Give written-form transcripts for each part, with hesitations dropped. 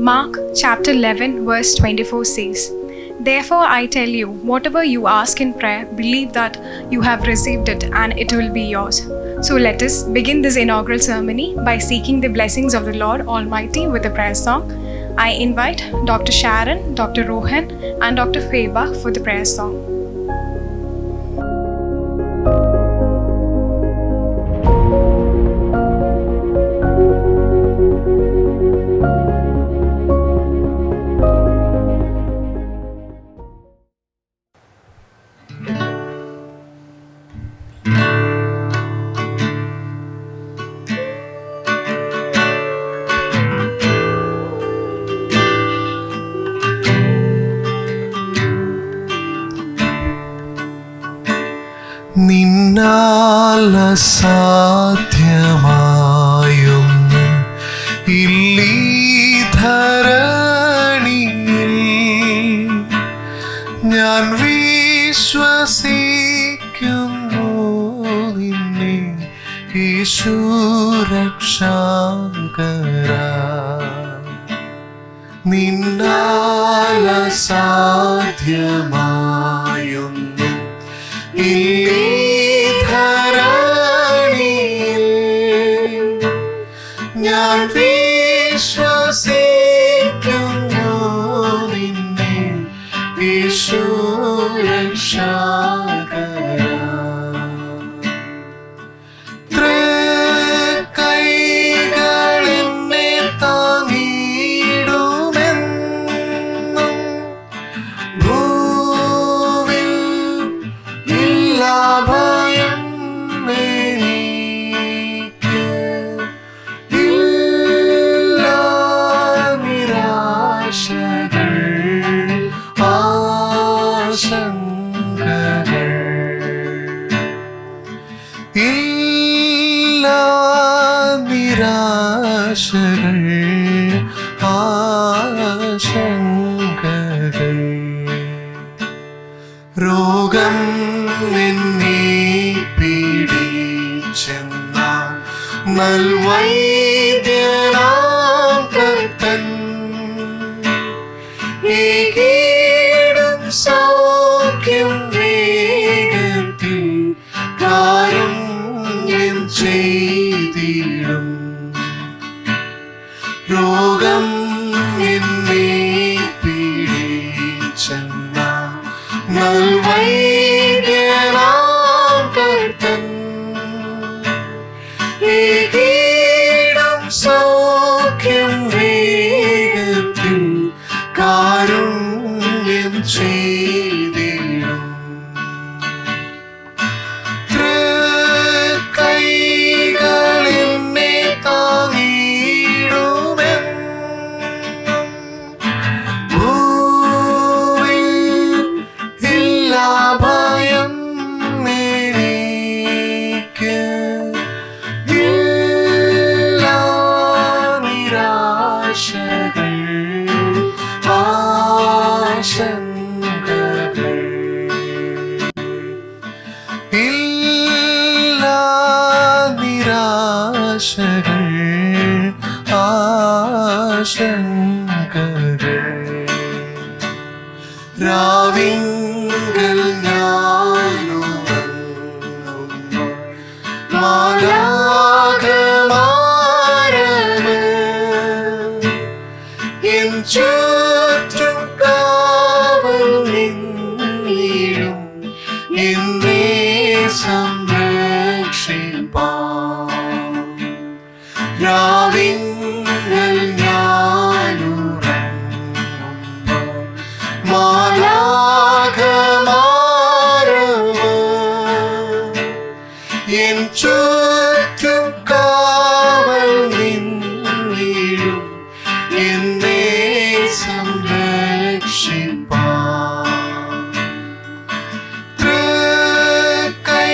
Mark chapter 11 verse 24 says, "Therefore I tell you, whatever you ask in prayer, believe that you have received it and it will be yours." So let us begin this inaugural ceremony by seeking the blessings of the Lord Almighty with a prayer song. I invite Dr. Sharon, Dr. Rohan and Dr. Feba for the prayer song. നിന്നാൽ അസാധ്യമായൊന്നും ഇല്ലീ ധരണിയിൽ. ഞാൻ വിശ്വസിക്കുന്നു നിന്നെ യേശു രക്ഷകരാ. നിന്നാൽ അസാധ്യമായൊന്നും ഇല്ലീ ധരണിയിൽ. ഞാൻ വിശ്വസിക്കുന്നു നിന്നെ യേശു രക്ഷകരാ. തൃക്കൈകൾ എന്നെ താങ്ങിയിടുമെന്നും ഭൂവിൽ ഇല്ലാ ഭയം എനിക്ക്. ഇല്ലാ നിരാശകൾ ആശങ്കകൾ. ഇല്ലാ നിരാശകൾ ആശങ്കകൾ. രോഗം നിന്നെ പീഡിച്ചെന്നാൽ നൽവൈദ്യനാം കർത്തൻ ഏകീടും സൗഖ്യം വേഗത്തിൽ കാരുണ്യം ചെയ്തിടും. രോഗം നിന്നെ പീഡിച്ചെന്നാൽ നൽവൈദ്യനാം കർത്തൻ ഏകീടും സൗഖ്യം വേഗത്തിൽ കാരുണ്യം ചെയ്തിടും. തൃക്കൈകൾ എന്നെ താങ്ങിയിടുമെന്നും ഭൂവിൽ ഇല്ലാ ഭയം എനിക്ക്. ഇല്ലാ നിരാശകൾ ആശങ്കകൾ. ഇല്ലാ നിരാശകൾ ആശങ്കകൾ. രാവിങ്കൽ ഞാനുറങ്ങുന്നു മാലാഖമാരവർ എൻ ചുറ്റും കാവൽ നിന്നിടും എന്നെ സംരക്ഷിപ്പാൻ. രാവിങ്കൽ ഞാനുറങ്ങുന്നു മാലാഖമാരവർ എൻ ചുറ്റും കാവൽ നിന്നിടും എന്നെ സംരക്ഷിപ്പാൻ. തൃക്കൈ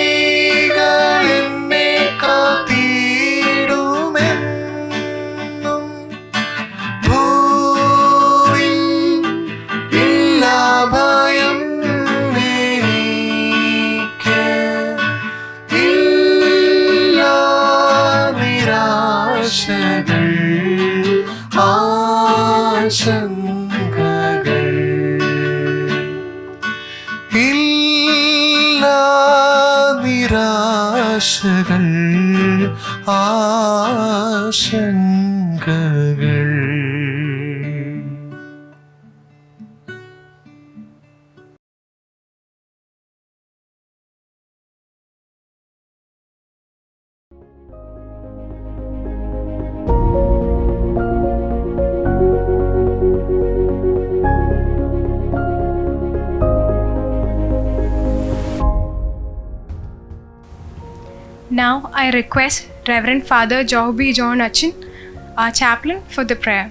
ഇല്ലാ നിരാശകൾ ആശങ്കകൾ. Now I request Reverend Father Joby John Achin, our chaplain, for the prayer.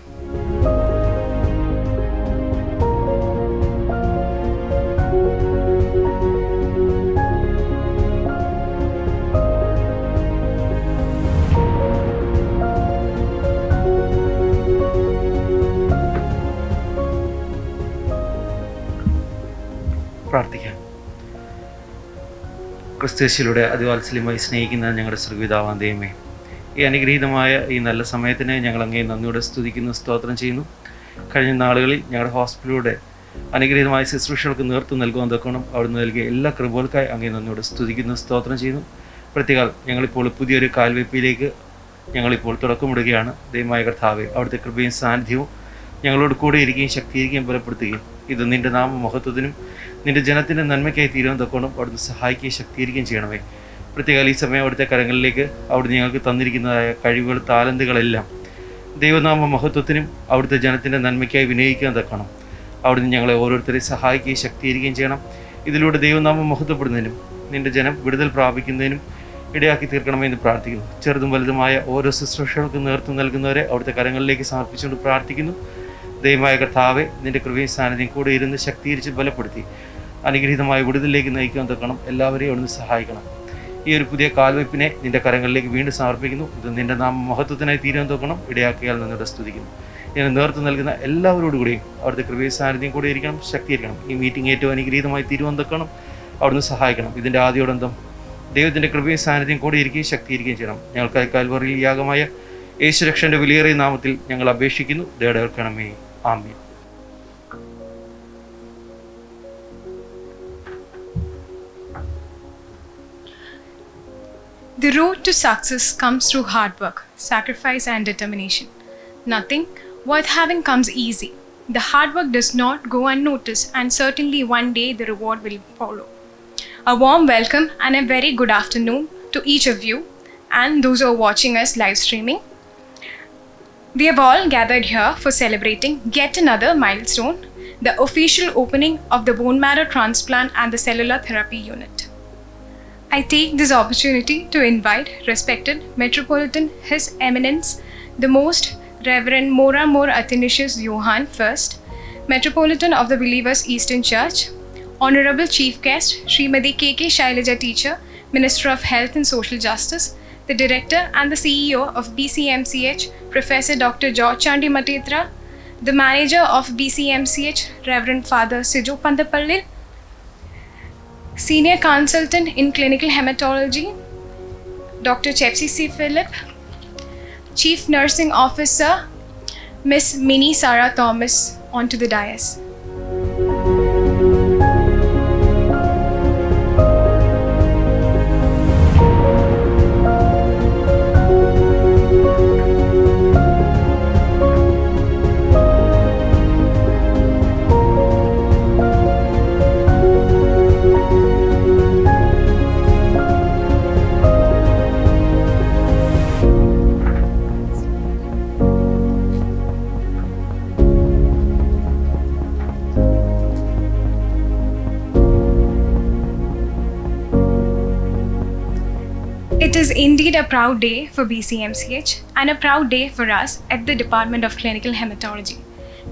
പ്രാർത്ഥിക്കാം. ക്രിസ്തുയേശുവിലൂടെ അതിവാത്സല്യമായി സ്നേഹിക്കുന്ന ഞങ്ങളുടെ സ്വർഗ്ഗപിതാവാം ദൈവമേ, ഈ അനുഗ്രഹീതമായ ഈ നല്ല സമയത്തിന് ഞങ്ങൾ അങ്ങേ നന്ദിയോടെ സ്തുതിക്കുന്നു, സ്തോത്രം ചെയ്യുന്നു. കഴിഞ്ഞ നാളുകളിൽ ഞങ്ങളുടെ ഹോസ്പിറ്റലിലൂടെ അനുഗ്രഹീതമായ ശുശ്രൂഷകൾക്ക് നേതൃത്വം നൽകുവാൻ തക്കണം അവിടുന്ന് നൽകിയ എല്ലാ കൃപകൾക്കായി അങ്ങേ നന്ദിയോടെ സ്തുതിക്കുന്നു, സ്തോത്രം ചെയ്യുന്നു. പ്രത്യേകം ഞങ്ങളിപ്പോൾ പുതിയൊരു കാൽവെപ്പിലേക്ക് ഞങ്ങളിപ്പോൾ തുടക്കമിടുകയാണ്. ദൈവമായ കർത്താവേ, അവിടുത്തെ കൃപയും സാന്നിധ്യവും ഞങ്ങളോട് കൂടെ ഇരിക്കുകയും ശക്തീകരിക്കുകയും ബലപ്പെടുത്തുകയും ഇത് നിൻ്റെ നാമ മഹത്വത്തിനും നിൻ്റെ ജനത്തിൻ്റെ നന്മയ്ക്കായി തീരുവാൻ തക്കോണം അവിടുന്ന് സഹായിക്കുകയും ശക്തീകരിക്കുകയും ചെയ്യണമേ. പ്രത്യേക ഈ സമയം അവിടുത്തെ കരങ്ങളിലേക്ക് അവിടുന്ന് ഞങ്ങൾക്ക് തന്നിരിക്കുന്നതായ കഴിവുകൾ, താലന്തുകളെല്ലാം ദൈവനാമ മഹത്വത്തിനും അവിടുത്തെ ജനത്തിൻ്റെ നന്മയ്ക്കായി വിനിയോഗിക്കാൻ തക്കണം അവിടുന്ന് ഞങ്ങളെ ഓരോരുത്തരെയും സഹായിക്കുകയും ശക്തീകരിക്കുകയും ചെയ്യണം. ഇതിലൂടെ ദൈവനാമം മഹത്വപ്പെടുന്നതിനും നിൻ്റെ ജനം വിടുതൽ പ്രാപിക്കുന്നതിനും ഇടയാക്കി തീർക്കണമെന്ന് പ്രാർത്ഥിക്കുന്നു. ചെറുതും വലുതുമായ ഓരോ ശുശ്രൂഷകൾക്കും നേതൃത്വം നൽകുന്നവരെ അവിടുത്തെ കരങ്ങളിലേക്ക് സമർപ്പിച്ചുകൊണ്ട് പ്രാർത്ഥിക്കുന്നു. ദൈവമായ കർത്താവെ, നിൻ്റെ കൃപയും സാന്നിധ്യം കൂടെ ഇരുന്ന് ശക്തീകരിച്ച് ബലപ്പെടുത്തി അനുഗ്രഹീതമായ വിടുതലിലേക്ക് നയിക്കാൻ തക്കണം എല്ലാവരെയും അവിടുന്ന് സഹായിക്കണം. ഈ ഒരു പുതിയ കാൽവെപ്പിനെ നിൻ്റെ കരങ്ങളിലേക്ക് വീണ്ടും സമർപ്പിക്കുന്നു. ഇത് നിൻ്റെ നാമ മഹത്വത്തിനായി തീരാൻ തക്കണം ഇടയാക്കിയാൽ നിന്നോട് സ്തുതിക്കുന്നു. ഇതിന് നേതൃത്വം നൽകുന്ന എല്ലാവരോടുകൂടിയും അവിടുത്തെ കൃപയും സാന്നിധ്യം കൂടെ ഇരിക്കണം, ശക്തീകരിക്കണം. ഈ മീറ്റിംഗ് ഏറ്റവും അനുഗ്രഹീതമായി തീരുവാൻ തക്കണം അവിടുന്ന് സഹായിക്കണം. ഇതിൻ്റെ ആദ്യോടന്തം ദൈവത്തിൻ്റെ കൃപയും സാന്നിധ്യം കൂടെ ഇരിക്കുകയും ശക്തീകരിക്കുകയും ചെയ്യണം. ഞങ്ങൾക്കായി കാൽവറിയിൽ യാഗമായ യേശുരക്ഷൻ്റെ വിലയേറിയ നാമത്തിൽ ഞങ്ങൾ അപേക്ഷിക്കുന്നു. ദയവേൽക്കണമേ. ആമേൻ. The road to success comes through hard work, sacrifice, and determination. Nothing worth having comes easy. The hard work does not go unnoticed, and certainly one day the reward will follow. A warm welcome and a very good afternoon to each of you and those who are watching us live streaming. We have all gathered here for celebrating yet another milestone, the official opening of the bone marrow transplant and the cellular therapy unit. I take this opportunity to invite respected Metropolitan His Eminence, the Most Reverend Mora Mor Athanasius Johann First, Metropolitan of the Believers Eastern Church, Honorable Chief Guest Srimati K.K. Shailaja Teacher, Minister of Health and Social Justice, the Director and the CEO of BCMCH, Professor Dr. George Chandi Matetra, the Manager of BCMCH, Reverend Father Sijo Pandapallil, Senior Consultant in Clinical Hematology, Dr. Chepsi C. Philip, Chief Nursing Officer, Miss Minnie Sarah Thomas, onto the dais. It is indeed a proud day for BCMCH and a proud day for us at the Department of Clinical Hematology.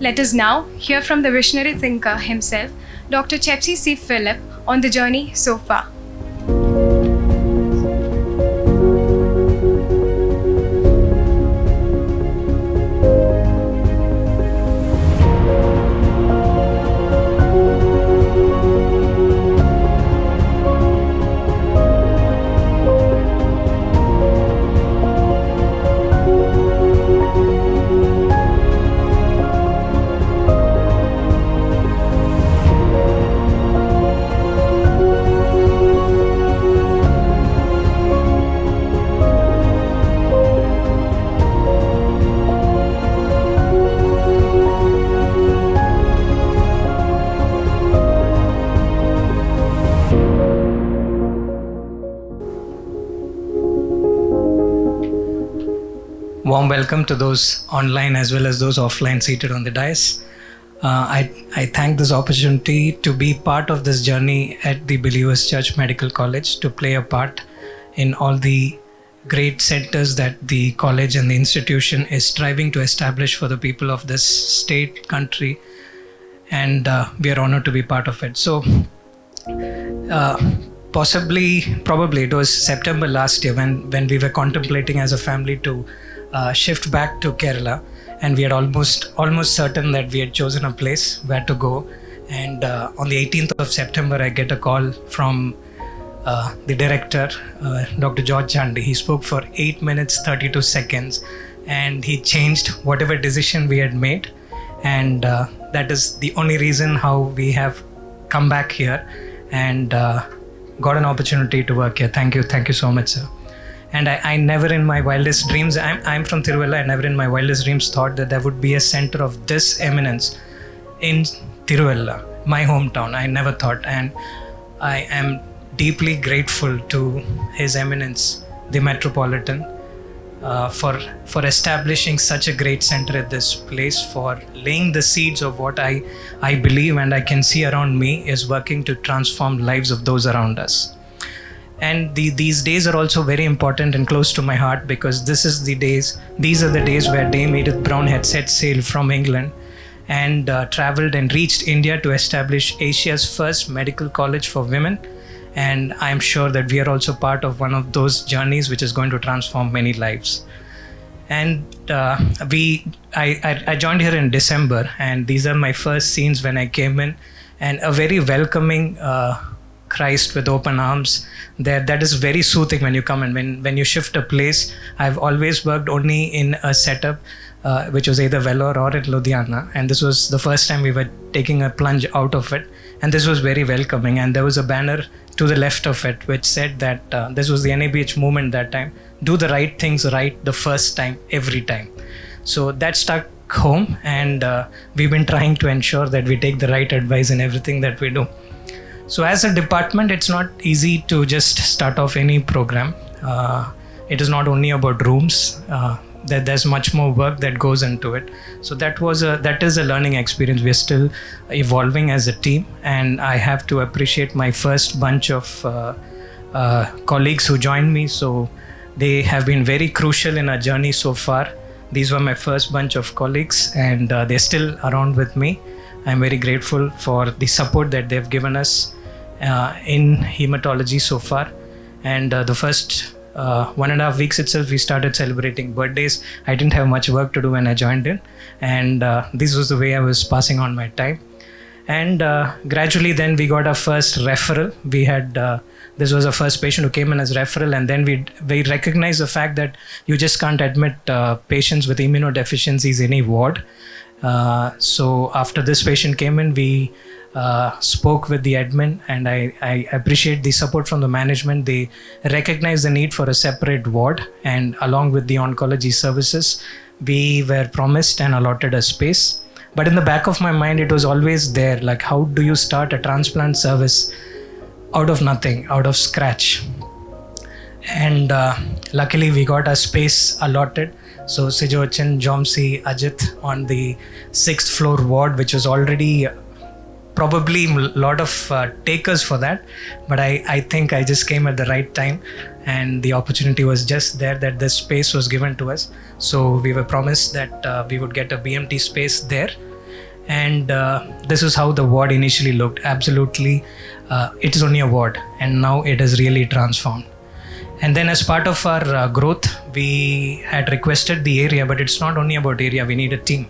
Let us now hear from the visionary thinker himself, Dr. Chepsi C. Philip, on the journey so far. Warm welcome to those online as well as those offline seated on the dais. I thank this opportunity to be part of this journey at the Believers Church Medical College, to play a part in all the great centers that the college and the institution is striving to establish for the people of this state, country, and we are honored to be part of it. So, probably it was September last year when we were contemplating as a family to shift back to Kerala, and we had almost certain that we had chosen a place where to go. And on the 18th of September, I get a call from the director, Dr. George Chandy. He spoke for 8 minutes 32 seconds, and he changed whatever decision we had made, and that is the only reason how we have come back here and got an opportunity to work here. Thank you so much, sir. And I never in my wildest dreams, I'm from Tiruvalla, I never in my wildest dreams thought that there would be a center of this eminence in Tiruvalla, my hometown. I never thought, and I am deeply grateful to His Eminence, the Metropolitan, for establishing such a great center at this place, for laying the seeds of what I believe and I can see around me is working to transform lives of those around us. And these days are also very important and close to my heart, because these are the days where Dame Edith Brown had set sail from England and traveled and reached India to establish Asia's first medical college for women. And I'm sure that we are also part of one of those journeys which is going to transform many lives. And I joined here in December, and these are my first scenes when I came in, and a very welcoming Christ with open arms. That is very soothing when you come in. When you shift a place, I've always worked only in a setup which was either Vellore or at Ludhiana, and this was the first time we were taking a plunge out of it, and this was very welcoming. And there was a banner to the left of it which said that this was the NABH movement that time: do the right things right the first time, every time. So that stuck home, and we've been trying to ensure that we take the right advice in everything that we do. So as a department, it's not easy to just start off any program. It is not only about rooms. There's much more work that goes into it. So that is a learning experience. We're still evolving as a team, and I have to appreciate my first bunch of colleagues who joined me. So they have been very crucial in our journey so far. These were my first bunch of colleagues, and they're still around with me. I'm very grateful for the support that they've given us in hematology so far. And the first 1.5 weeks itself, we started celebrating birthdays. I didn't have much work to do when I joined in, and this was the way I was passing on my time. And gradually then we got our first referral. We had this was our first patient who came in as referral, and then we recognized the fact that you just can't admit patients with immunodeficiencies in any ward. So after this patient came in, we spoke with the admin, and I appreciate the support from the management. They recognized the need for a separate ward, and along with the oncology services, we were promised and allotted a space. But in the back of my mind, it was always there, like, how do you start a transplant service out of nothing, out of scratch? And luckily we got a space allotted. So Sijochan, Jomsi, Ajit on the 6th floor ward, which was already probably a lot of takers for that. But I think I just came at the right time, and the opportunity was just there, that this space was given to us. So we were promised that we would get a BMT space there. And this is how the ward initially looked. Absolutely, it is only a ward, and now it is really transformed. And then as part of our growth, we had requested the area, but it's not only about area, we need a team.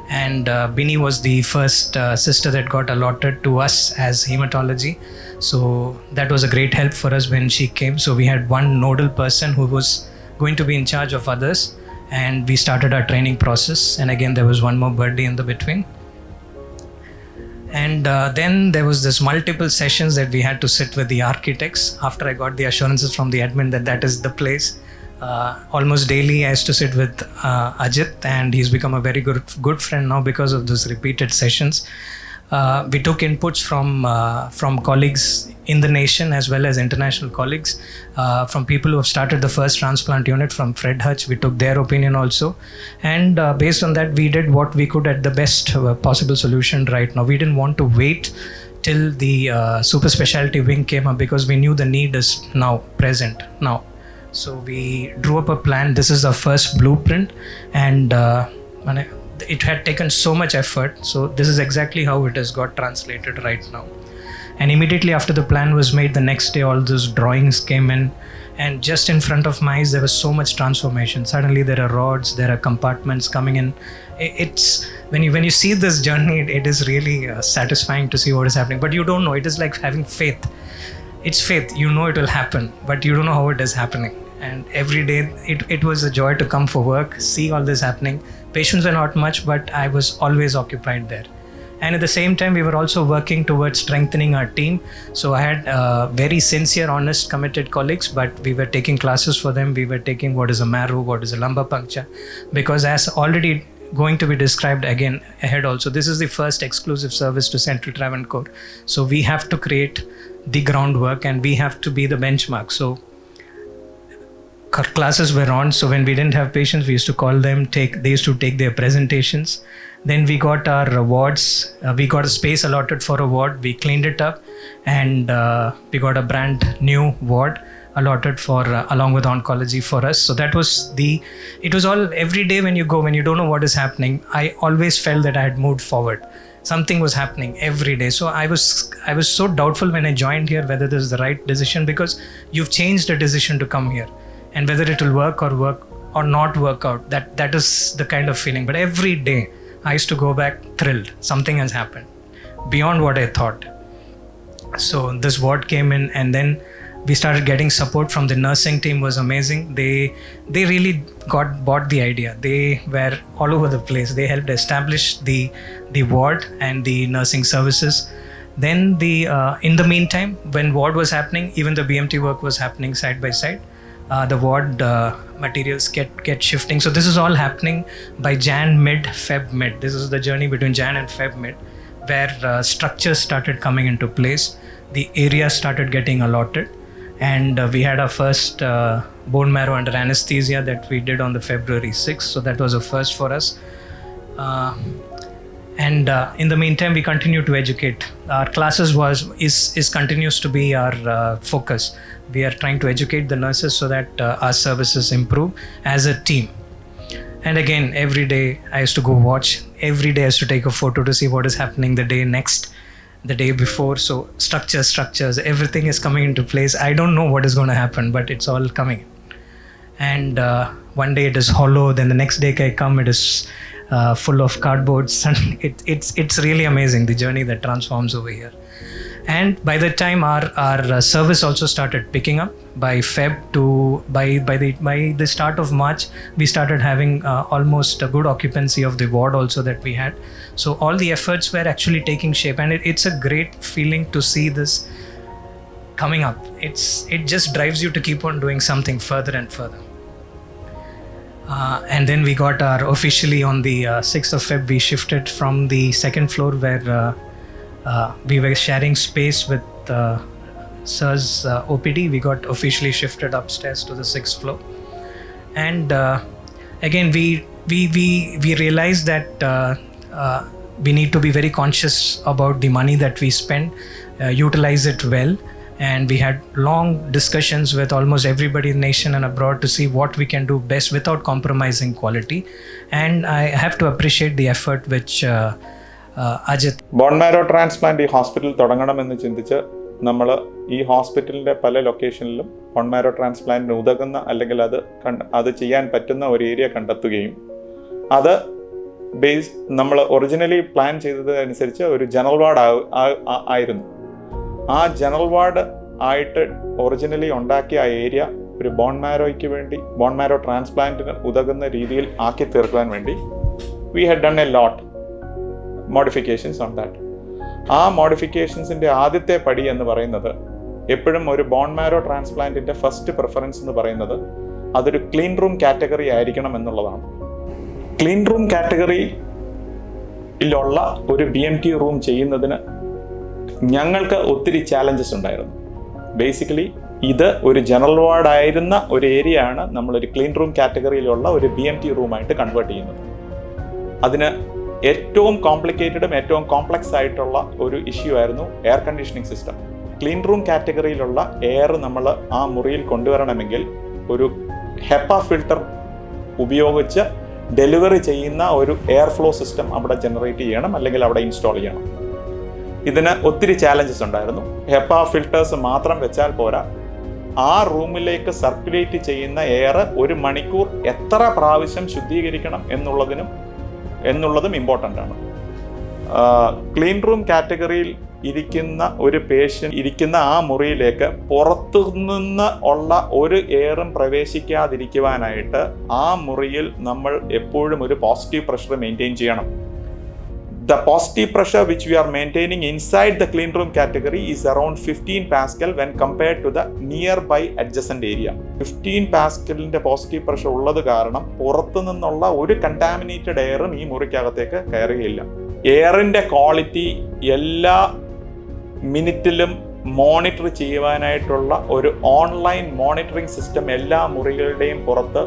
And Bini was the first sister that got allotted to us as hematology. So that was a great help for us when she came. So we had one nodal person who was going to be in charge of others, and we started our training process. And again, there was one more birthday in the between. And then there was this multiple sessions that we had to sit with the architects after I got the assurances from the admin that is the place. Almost daily I used to sit with Ajit, and he's become a very good friend now because of those repeated sessions. We took inputs from colleagues in the nation as well as international colleagues, from people who have started the first transplant unit from Fred Hutch. We took their opinion also, and based on that we did what we could at the best possible solution right now. We didn't want to wait till the super specialty wing came up because we knew the need is now present now. So we drew up a plan. This is our first blueprint, and it had taken so much effort. So this is exactly how it has got translated right now. And immediately after the plan was made, the next day all those drawings came in, and just in front of my eyes there was so much transformation. Suddenly there are rods, there are compartments coming in. It's when you see this journey, it is really satisfying to see what is happening, but you don't know. It is like having faith. It's faith. You know it will happen, but you don't know how it is happening. And every day it was a joy to come for work, see all this happening. Patients were not much, but I was always occupied there. And at the same time, we were also working towards strengthening our team. So I had very sincere, honest, committed colleagues, but we were taking classes for them. We were taking what is a marrow, what is a lumbar puncture, because as already going to be described again ahead also, this is the first exclusive service to Central Travancore. So we have to create the groundwork and we have to be the benchmark. So classes were on. So when we didn't have patients, we used to call them, they used to take their presentations. Then we got our wards. We got a space allotted for a ward. We cleaned it up, and we got a brand new ward allotted for along with oncology for us. So that was it was all every day when you don't know what is happening. I always felt that I had moved forward. Something was happening every day. So I was so doubtful when I joined here whether this is the right decision, because you've changed a decision to come here, and whether it will work or not work out. That is the kind of feeling. But every day I used to go back thrilled. Something has happened beyond what I thought. So this ward came in, and then we started getting support from the nursing team. Was amazing. They really bought the idea. They were all over the place. They helped establish the ward and the nursing services. Then in the meantime, when ward was happening, even the BMT work was happening side by side. The ward materials get shifting. So this is all happening by Jan mid, Feb mid. This is the journey between Jan and Feb mid, where structures started coming into place. The area started getting allotted, and we had our first bone marrow under anesthesia that we did on the February 6th. So that was a first for us. And in the meantime, we continue to educate. Our classes continues to be our focus. We are trying to educate the nurses so that our services improve as a team. And again, every day I used to go watch. Every day I used to take a photo to see what is happening the day next, the day before. So structures, everything is coming into place. I don't know what is going to happen, but it's all coming. And one day it is hollow. Then the next day I come, it is full of cardboards. And it's really amazing, the journey that transforms over here. And by the time our service also started picking up, by the start of March, we started having almost a good occupancy of the ward also that we had. So all the efforts were actually taking shape, and it's a great feeling to see this coming up. It just drives you to keep on doing something further and further. And then we got officially on the 6th of Feb, we shifted from the second floor where we were sharing space with Sir's OPD. We got officially shifted upstairs to the 6th floor. And again, we realized that we need to be very conscious about the money that we spend, utilize it well. And we had long discussions with almost everybody in the nation and abroad to see what we can do best without compromising quality. And I have to appreciate the effort which Ajit. Bone marrow transplant ഈ hospital തുടങ്ങണമെന്ന് ചിന്തിച്ച് നമ്മൾ ഈ ഹോസ്പിറ്റലിൻ്റെ പല ലൊക്കേഷനിലും bone marrow ട്രാൻസ്പ്ലാന്റിന് ഉതകുന്ന അല്ലെങ്കിൽ അത് ചെയ്യാൻ പറ്റുന്ന ഒരു ഏരിയ കണ്ടെത്തുകയും അത് നമ്മൾ ഒറിജിനലി പ്ലാൻ ചെയ്തതനുസരിച്ച് ഒരു ജനറൽ വാർഡ് ആയിരുന്നു. ആ ജനറൽ വാർഡ് ആയിട്ട് ഒറിജിനലി ഉണ്ടാക്കിയ ആ ഏരിയ ഒരു ബോൺ മാരോ ട്രാൻസ്പ്ലാന്റിന് ഉതകുന്ന രീതിയിൽ ആക്കി തീർക്കാൻ വേണ്ടി we had done a lot modifications on that. ആ മോഡിഫിക്കേഷൻസിൻ്റെ ആദ്യത്തെ പടി എന്ന് പറയുന്നത് എപ്പോഴും ഒരു ബോൺ മാരോ ട്രാൻസ്പ്ലാന്റിൻ്റെ ഫസ്റ്റ് പ്രിഫറൻസ് എന്ന് പറയുന്നത് അതൊരു ക്ലീൻ റൂം കാറ്റഗറി ആയിരിക്കണം എന്നുള്ളതാണ്. ക്ലീൻ റൂം കാറ്റഗറിയിലുള്ള ഒരു BMT റൂം ചെയ്യുന്നതിന് ഞങ്ങൾക്ക് ഒത്തിരി ചാലഞ്ചസ് ഉണ്ടായിരുന്നു. ബേസിക്കലി ഇത് ഒരു ജനറൽ വാർഡായിരുന്ന ഒരു ഏരിയ ആണ് നമ്മളൊരു ക്ലീൻ റൂം കാറ്റഗറിയിലുള്ള ഒരു BMT റൂമായിട്ട് കൺവേർട്ട് ചെയ്യുന്നത്. അതിന് ഏറ്റവും കോംപ്ലിക്കേറ്റഡും ഏറ്റവും കോംപ്ലക്സ് ആയിട്ടുള്ള ഒരു ഇഷ്യൂ ആയിരുന്നു air conditioning system. Clean room കാറ്റഗറിയിലുള്ള എയർ നമ്മൾ ആ മുറിയിൽ കൊണ്ടുവരണമെങ്കിൽ ഒരു HEPA ഫിൽട്ടർ ഉപയോഗിച്ച് ഡെലിവറി ചെയ്യുന്ന ഒരു എയർ ഫ്ലോ സിസ്റ്റം അവിടെ ജനറേറ്റ് ചെയ്യണം, അല്ലെങ്കിൽ അവിടെ ഇൻസ്റ്റാൾ ചെയ്യണം. ഇതിന് ഒത്തിരി ചാലഞ്ചസ് ഉണ്ടായിരുന്നു. HEPA ഫിൽട്ടേഴ്സ് മാത്രം വെച്ചാൽ പോരാ, ആ റൂമിലേക്ക് സർക്കുലേറ്റ് ചെയ്യുന്ന എയർ ഒരു മണിക്കൂർ എത്ര പ്രാവശ്യം ശുദ്ധീകരിക്കണം എന്നുള്ളതും ഇമ്പോർട്ടൻ്റ് ആണ്. ക്ലീൻ റൂം കാറ്റഗറിയിൽ ഇരിക്കുന്ന ഒരു പേഷ്യൻ്റ് ഇരിക്കുന്ന ആ മുറിയിലേക്ക് പുറത്തുനിന്ന് ഉള്ള ഒരു എയറും പ്രവേശിക്കാതിരിക്കുവാനായിട്ട് ആ മുറിയിൽ നമ്മൾ എപ്പോഴും ഒരു പോസിറ്റീവ് പ്രഷർ മെയിൻറ്റെയിൻ ചെയ്യണം. The positive pressure which we are maintaining inside the clean room category is around 15 Pascal when compared to the nearby adjacent area. 15 പാസ്കലിന്റെ പോസിറ്റീവ് പ്രഷർ ഉള്ളത് കാരണം പുറത്തു നിന്നുള്ള ഒരു കണ്ടാമിനേറ്റഡ് എയറും ഈ മുറിക്കകത്തേക്ക് കയറുകയില്ല. എയറിന്റെ ക്വാളിറ്റി എല്ലാ മിനിറ്റിലും മോണിറ്റർ ചെയ്യുവാനായിട്ടുള്ള ഒരു ഓൺലൈൻ മോണിറ്ററിംഗ് സിസ്റ്റം എല്ലാ മുറികളുടെയും പുറത്ത്,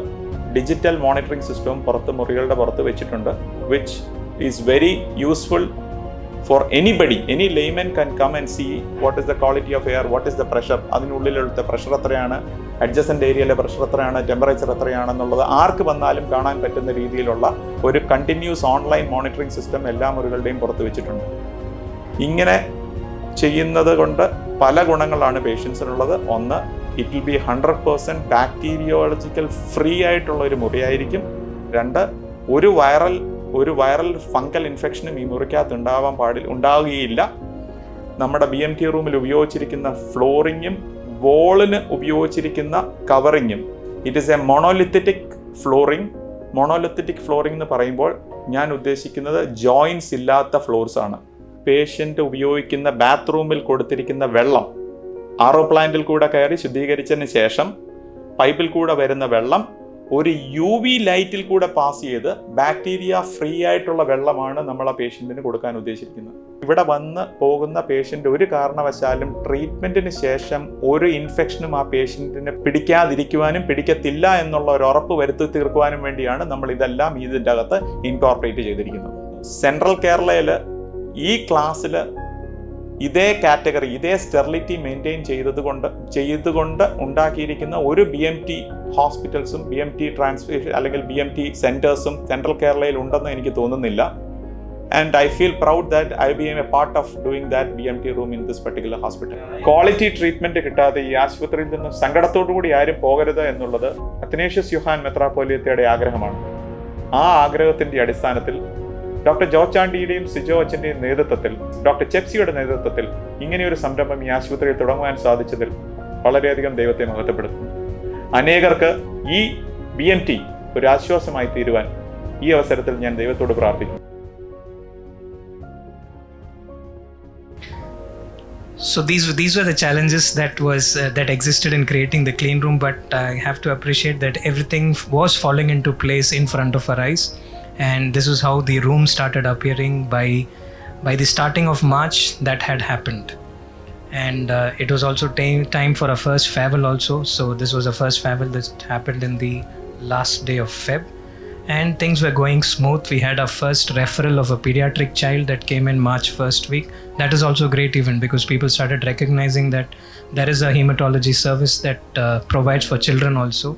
ഡിജിറ്റൽ മോണിറ്ററിംഗ് സിസ്റ്റവും മുറികളുടെ പുറത്ത് വെച്ചിട്ടുണ്ട്, which is very useful for anybody. Any layman can come and see what is the quality of air, what is the pressure, അതിനുള്ളിലുള്ള പ്രഷർ എത്രയാണ്, അഡ്ജസൻ്റ് ഏരിയയിലെ പ്രഷർ എത്രയാണ്, ടെമ്പറേച്ചർ എത്രയാണെന്നുള്ളത് ആർക്ക് വന്നാലും കാണാൻ പറ്റുന്ന രീതിയിലുള്ള ഒരു കണ്ടിന്യൂസ് ഓൺലൈൻ മോണിറ്ററിംഗ് സിസ്റ്റം എല്ലാ മുറികളുടെയും പുറത്ത് വെച്ചിട്ടുണ്ട്. ഇങ്ങനെ ചെയ്യുന്നത് കൊണ്ട് പല ഗുണങ്ങളാണ് പേഷ്യൻസിനുള്ളത്. ഒന്ന്, it will be 100% bacteriological free ആയിട്ടുള്ള ഒരു മുറിയായിരിക്കും. രണ്ട്, ഒരു വൈറൽ ഫംഗൽ ഇൻഫെക്ഷനും ഈ മുറിക്കകത്ത് ഉണ്ടാവുകയില്ല. നമ്മുടെ BMT റൂമിൽ ഉപയോഗിച്ചിരിക്കുന്ന ഫ്ലോറിങ്ങും വോളിന് ഉപയോഗിച്ചിരിക്കുന്ന കവറിങ്ങും it is a monolithic flooring. Monolithic flooring എന്ന് പറയുമ്പോൾ ഞാൻ ഉദ്ദേശിക്കുന്നത് ജോയിൻസ് ഇല്ലാത്ത ഫ്ലോർസ് ആണ്. പേഷ്യൻ്റ് ഉപയോഗിക്കുന്ന ബാത്റൂമിൽ കൊടുത്തിരിക്കുന്ന വെള്ളം RO പ്ലാന്റിൽ കൂടെ കയറി ശുദ്ധീകരിച്ചതിന് ശേഷം പൈപ്പിൽ കൂടെ വരുന്ന വെള്ളം ഒരു UV ലൈറ്റിൽ കൂടെ പാസ് ചെയ്ത് ബാക്ടീരിയ ഫ്രീ ആയിട്ടുള്ള വെള്ളമാണ് നമ്മൾ ആ പേഷ്യൻറ്റിന് കൊടുക്കാൻ ഉദ്ദേശിക്കുന്നത്. ഇവിടെ വന്ന് പോകുന്ന പേഷ്യൻ്റ് ഒരു കാരണവശാലും ട്രീറ്റ്മെൻറ്റിന് ശേഷം ഒരു ഇൻഫെക്ഷനും ആ പേഷ്യൻറ്റിന് പിടിക്കാതിരിക്കുവാനും പിടിക്കത്തില്ല എന്നുള്ള ഒരു ഉറപ്പ് വരുത്തി തീർക്കുവാനും വേണ്ടിയാണ് നമ്മൾ ഇതെല്ലാം ഇതിൻ്റെ അകത്ത് ഇൻകോർപ്പറേറ്റ് ചെയ്തിരിക്കുന്നത്. സെൻട്രൽ കേരളയിൽ ഈ ക്ലാസ്സിൽ ഇതേ കാറ്റഗറി, ഇതേ സ്റ്റെറിലിറ്റി മെയിൻറ്റെയിൻ ചെയ്തുകൊണ്ട് ഉണ്ടാക്കിയിരിക്കുന്ന ഒരു BMT ഹോസ്പിറ്റൽസും BMT ട്രാൻസ്ഫ്യൂഷൻ അല്ലെങ്കിൽ BMT സെൻറ്റേഴ്സും സെൻട്രൽ കേരളയിൽ ഉണ്ടെന്ന് എനിക്ക് തോന്നുന്നില്ല. And I feel proud that I B M A part of doing that BMT room in this particular hospital. Quality treatment കിട്ടാതെ ഈ ആശുപത്രിയിൽ നിന്നും സങ്കടത്തോടു കൂടി ആരും പോകരുത് എന്നുള്ളത് അത്തനേഷ്യസ് യോഹാൻ മെത്രാപ്പോലിത്തയുടെ ആഗ്രഹമാണ്. ആ ആഗ്രഹത്തിൻ്റെ അടിസ്ഥാനത്തിൽ ഡോക്ടർ ജോർജ് ചാണ്ടിയുടെയും സിജോ അച്ഛൻ്റെയും നേതൃത്വത്തിൽ, ഡോക്ടർ ചെപ്സിയുടെ നേതൃത്വത്തിൽ ഇങ്ങനെയൊരു സംരംഭം ഈ ആശുപത്രിയിൽ തുടങ്ങുവാൻ സാധിച്ചതിൽ വളരെയധികം ദൈവത്തെ മഹത്വപ്പെടുത്തുന്നു. അനേകർക്ക് ഈ BMT ഒരു ആശ്വാസമായി തീരുവാൻ ഈ അവസരത്തിൽ ഞാൻ ദൈവത്തോട് പ്രാർത്ഥിക്കുന്നു. So these were the challenges that existed in creating the clean room, but I have to appreciate that everything was falling into place in front of our eyes. And this is how the room started appearing by the starting of March. That had happened, and it was also time for a first farewell also. So this was the first farewell that happened in the last day of Feb, and things were going smooth. We had our first referral of a pediatric child that came in March first week. That is also great event because people started recognizing that there is a hematology service that provides for children also.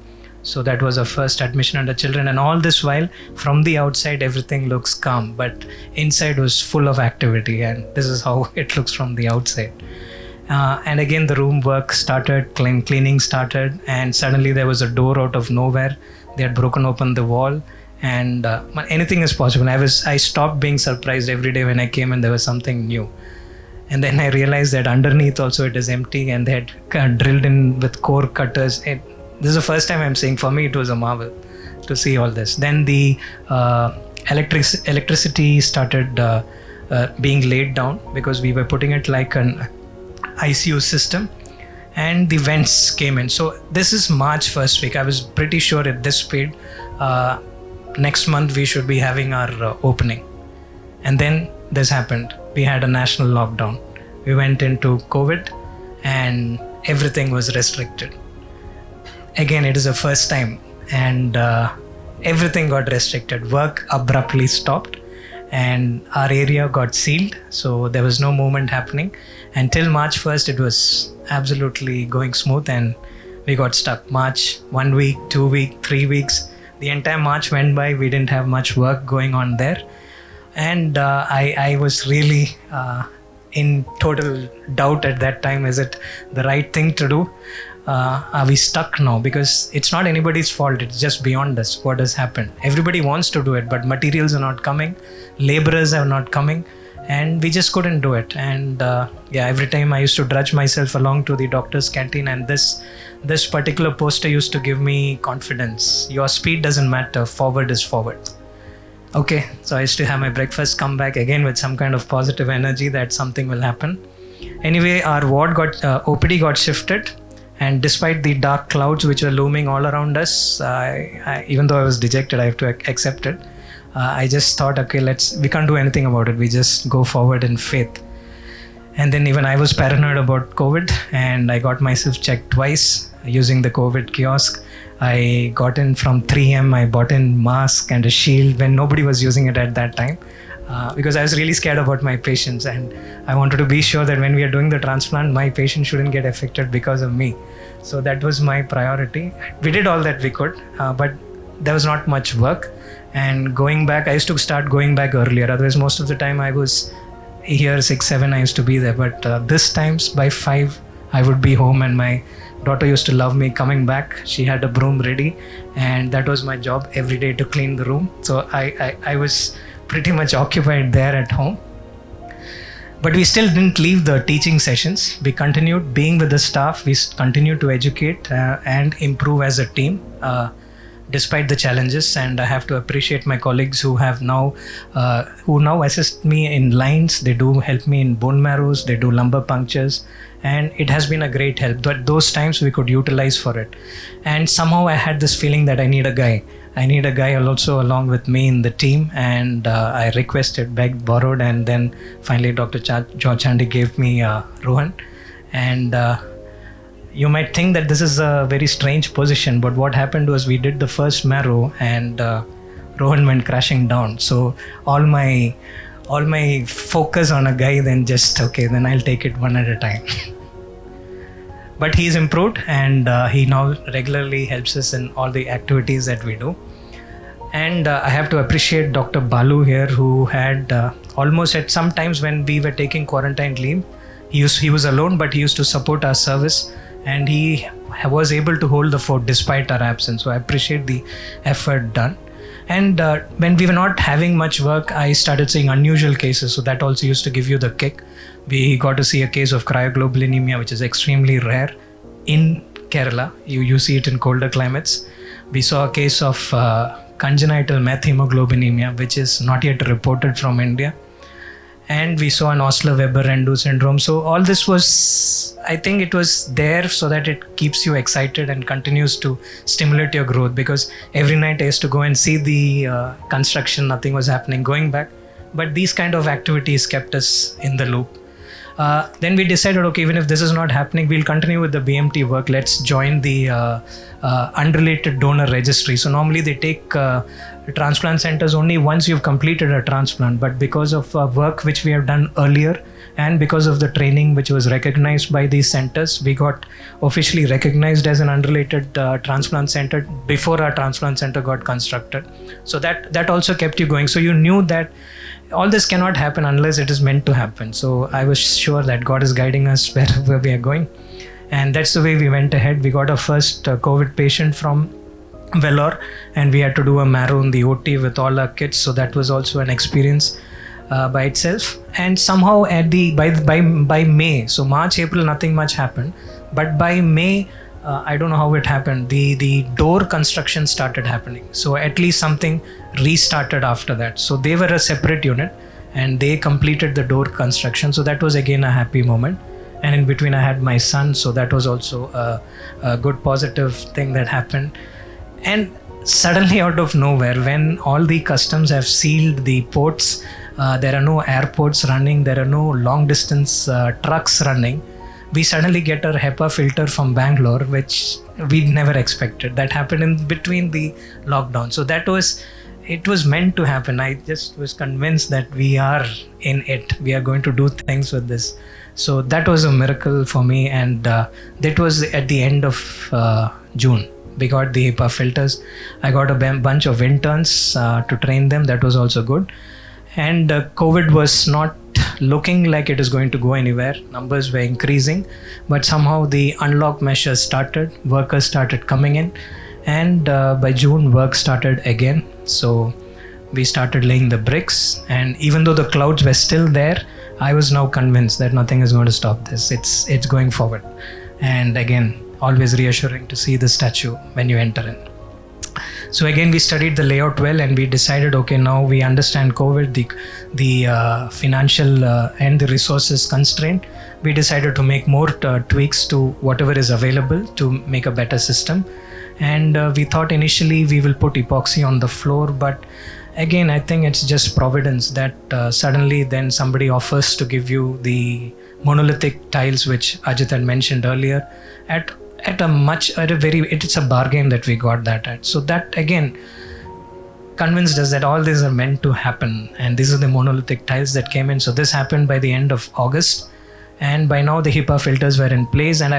So that was our first admission under children, and all this while from the outside everything looks calm, but inside was full of activity, and this is how it looks from the outside. And again the room work started, cleaning started, and suddenly there was a door out of nowhere. They had broken open the wall, and anything is possible. I stopped being surprised every day when I came and there was something new. And then I realized that underneath also it is empty, and they had drilled in with core cutters. This is the first time I'm saying, for me it was a marvel to see all this. Then the electricity started being laid down because we were putting it like an ICU system, and the vents came in. So this is March first week. I was pretty sure at this speed next month we should be having our opening. And then this happened. We had a national lockdown, we went into COVID and everything was restricted. Again, it is the first time, and everything got restricted. Work abruptly stopped and our area got sealed, so there was no movement happening. Until March 1st, it was absolutely going smooth, and we got stuck. March, 1 week, 2 weeks, 3 weeks. The entire March went by. We didn't have much work going on there. And I was really in total doubt at that time. Is it the right thing to do? Are we stuck now? Because it's not anybody's fault. It's just beyond us what has happened. Everybody wants to do it, but materials are not coming. Laborers are not coming. And we just couldn't do it. And every time I used to drudge myself along to the doctor's canteen, and this particular poster used to give me confidence. Your speed doesn't matter. Forward is forward. Okay, so I used to have my breakfast, come back again with some kind of positive energy that something will happen. Anyway, our ward OPD got shifted, and despite the dark clouds which were looming all around us, even though I was dejected, I have to accept it. I just thought, okay, we can't do anything about it. We just go forward in faith. And then even I was paranoid about COVID, and I got myself checked twice using the COVID kiosk. I got in from 3M. I bought in mask and a shield when nobody was using it at that time, because I was really scared about my patients, and I wanted to be sure that when we are doing the transplant, my patient shouldn't get affected because of me. So that was my priority. We did all that we could, but there was not much work. And going back, I used to start going back earlier. Otherwise, most of the time I was here 6, 7, I used to be there. But this times by 5, I would be home, and my daughter used to love me coming back. She had a broom ready, and that was my job every day, to clean the room. So I was pretty much occupied there at home. But we still didn't leave the teaching sessions. We continued being with the staff. We continued to educate and improve as a team, despite the challenges. And I have to appreciate my colleagues who now assist me in lines. They do help me in bone marrows. They do lumbar punctures, and it has been a great help. But those times we could utilize for it. And somehow I had this feeling that I need a guy. I need a guy also along with me in the team, and I requested, begged, borrowed, and then finally Dr. George Chandy gave me Rohan. And you might think that this is a very strange position, but what happened was we did the first marrow, and Rohan went crashing down. So all my focus on a guy, then I'll take it one at a time. But he's improved, and he now regularly helps us in all the activities that we do. And I have to appreciate Dr. Balu here, who had almost at some times when we were taking quarantine leave, he was alone, but he used to support our service, and he was able to hold the fort despite our absence. So I appreciate the effort done. And when we were not having much work, I started seeing unusual cases. So that also used to give you the kick. We got to see a case of cryoglobulinemia, which is extremely rare in Kerala. You see it in colder climates. We saw a case of congenital methemoglobinemia, which is not yet reported from India. And we saw an Osler-Weber-Rendu syndrome. So all this was, I think it was there so that it keeps you excited and continues to stimulate your growth, because every night I used to go and see the construction, nothing was happening, going back. But these kind of activities kept us in the loop. Then we decided, okay, even if this is not happening, we'll continue with the BMT work. Let's join the unrelated donor registry. So normally they take transplant centers only once you've completed a transplant. But because of work which we have done earlier, and because of the training which was recognized by these centers, we got officially recognized as an unrelated transplant center before our transplant center got constructed. So that also kept you going. So you knew that all this cannot happen unless it is meant to happen. So I was sure that God is guiding us wherever we are going. And that's the way we went ahead. We got our first COVID patient from Vellore, and we had to do a marrow in the OT with all our kits. So that was also an experience by itself. And somehow by May, so March, April, nothing much happened. But by May, I don't know how it happened. The door construction started happening. So at least something restarted after that. So they were a separate unit, and they completed the door construction. So that was again a happy moment. And in between I had my son. So that was also a good positive thing that happened. And suddenly out of nowhere, when all the customs have sealed the ports, There are no airports running. There are no long distance trucks running. We suddenly get a HEPA filter from Bangalore, which we never expected. That happened in between the lockdown. So it was meant to happen. I just was convinced that we are in it. We are going to do things with this. So that was a miracle for me. And that was at the end of June. We got the HEPA filters. I got a bunch of interns to train them. That was also good. And COVID was not looking like it is going to go anywhere. Numbers were increasing, but somehow the unlock measures started. Workers started coming in, and by June work started again. So we started laying the bricks, and even though the clouds were still there, I was now convinced that nothing is going to stop this. It's going forward. And again, always reassuring to see the statue when you enter in. So again, we studied the layout well, and we decided, okay, now we understand COVID, the financial and the resources constraint. We decided to make more tweaks to whatever is available to make a better system. And we thought initially we will put epoxy on the floor, but again, I think it's just providence that suddenly then somebody offers to give you the monolithic tiles, which Ajit had mentioned earlier, it's a bargain that we got that at. So that again convinced us that all these are meant to happen, and these are the monolithic tiles that came in. So this happened by the end of August, and by now the HEPA filters were in place. And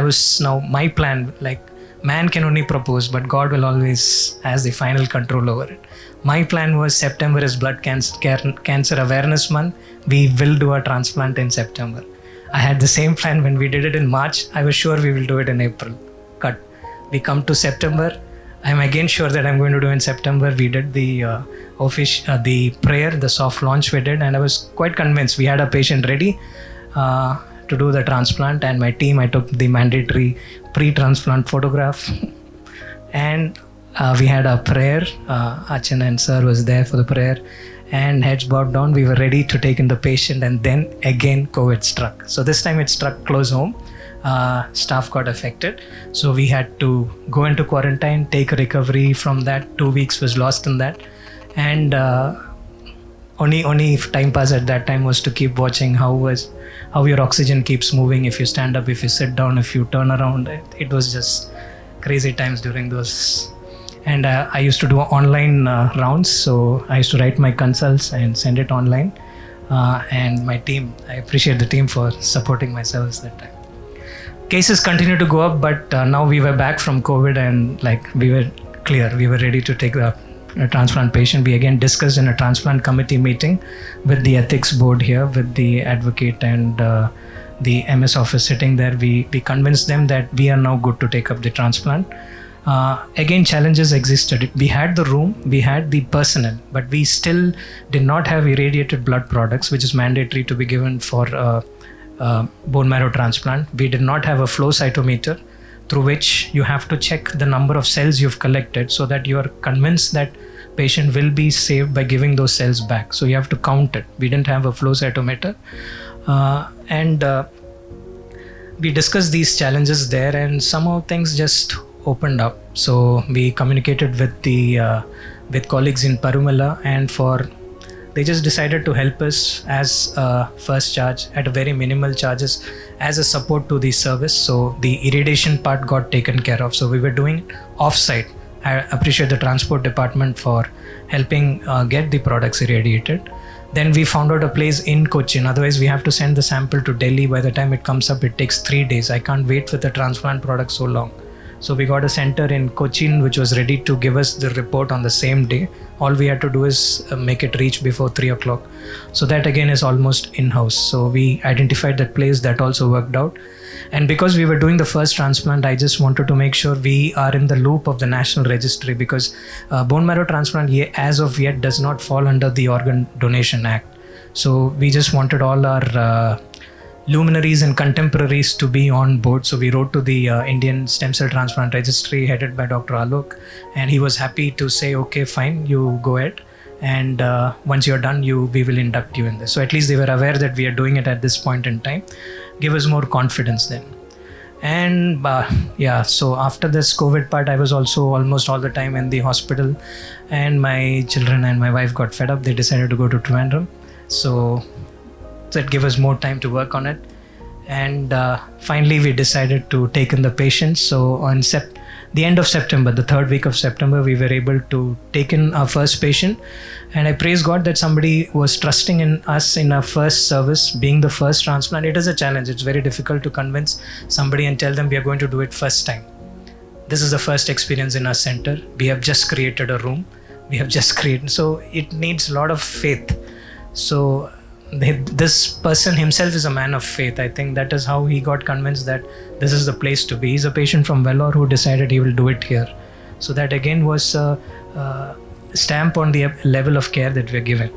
my plan, like, man can only propose, but God will always has the final control over it. My plan was September is Blood Cancer Awareness Month. We will do a transplant in September. I had the same plan when we did it in March. I was sure we will do it in April. Cut. We come to September. I'm again sure that I'm going to do in September. We did the prayer, the soft launch we did, and I was quite convinced. We had a patient ready to do the transplant, and my team, I took the mandatory pre-transplant photograph, and we had a prayer. Achan and sir was there for the prayer, and heads bowed down. We were ready to take in the patient, and then again COVID struck. So this time it struck close home. Staff got affected, so we had to go into quarantine, take a recovery from that. 2 weeks was lost in that, and only time pass at that time was to keep watching how your oxygen keeps moving, if you stand up, if you sit down, if you turn around. It was just crazy times during those. And I used to do online rounds, so I used to write my consults and send it online. And my team, I appreciate the team for supporting my service that time. Cases continued to go up, but now we were back from COVID, and we were clear. We were ready to take a transplant patient. We again discussed in a transplant committee meeting with the ethics board here, with the advocate and the MS office sitting there. We convinced them that we are now good to take up the transplant. Again, challenges existed. We had the room, we had the personnel, but we still did not have irradiated blood products, which is mandatory to be given for bone marrow transplant. We did not have a flow cytometer through which you have to check the number of cells you've collected so that you are convinced that patient will be saved by giving those cells back. So you have to count it. We didn't have a flow cytometer. And we discussed these challenges there, and somehow things just opened up. So we communicated with colleagues in Parumala, and they just decided to help us as a first charge at a very minimal charges as a support to the service. So the irradiation part got taken care of. So we were doing off-site. I appreciate the transport department for helping get the products irradiated. Then we found out a place in Cochin. Otherwise, we have to send the sample to Delhi. By the time it comes up, it takes 3 days. I can't wait with the transplant product so long. So we got a center in Cochin which was ready to give us the report on the same day. All we had to do is make it reach before 3 o'clock. So that again is almost in-house. So we identified that place. That also worked out. And because we were doing the first transplant, I just wanted to make sure we are in the loop of the national registry, because bone marrow transplant as of yet does not fall under the Organ Donation Act. So we just wanted all our luminaries and contemporaries to be on board. So we wrote to the Indian Stem Cell Transplant Registry headed by Dr. Alok, and he was happy to say, okay, fine, you go ahead, and once you're done, we will induct you in this. So at least they were aware that we are doing it at this point in time. Give us more confidence then. And so after this COVID part, I was also almost all the time in the hospital, and my children and my wife got fed up. They decided to go to Trivandrum, So that gave us more time to work on it. And finally, we decided to take in the patients. So on the end of September, the third week of September, we were able to take in our first patient. And I praise God that somebody was trusting in us in our first service, being the first transplant. It is a challenge. It's very difficult to convince somebody and tell them we are going to do it first time. This is the first experience in our center. We have just created a room. So it needs a lot of faith. So this person himself is a man of faith. I think that is how he got convinced that this is the place to be. He's a patient from Vellore who decided he will do it here. So that again was a stamp on the level of care that we're given.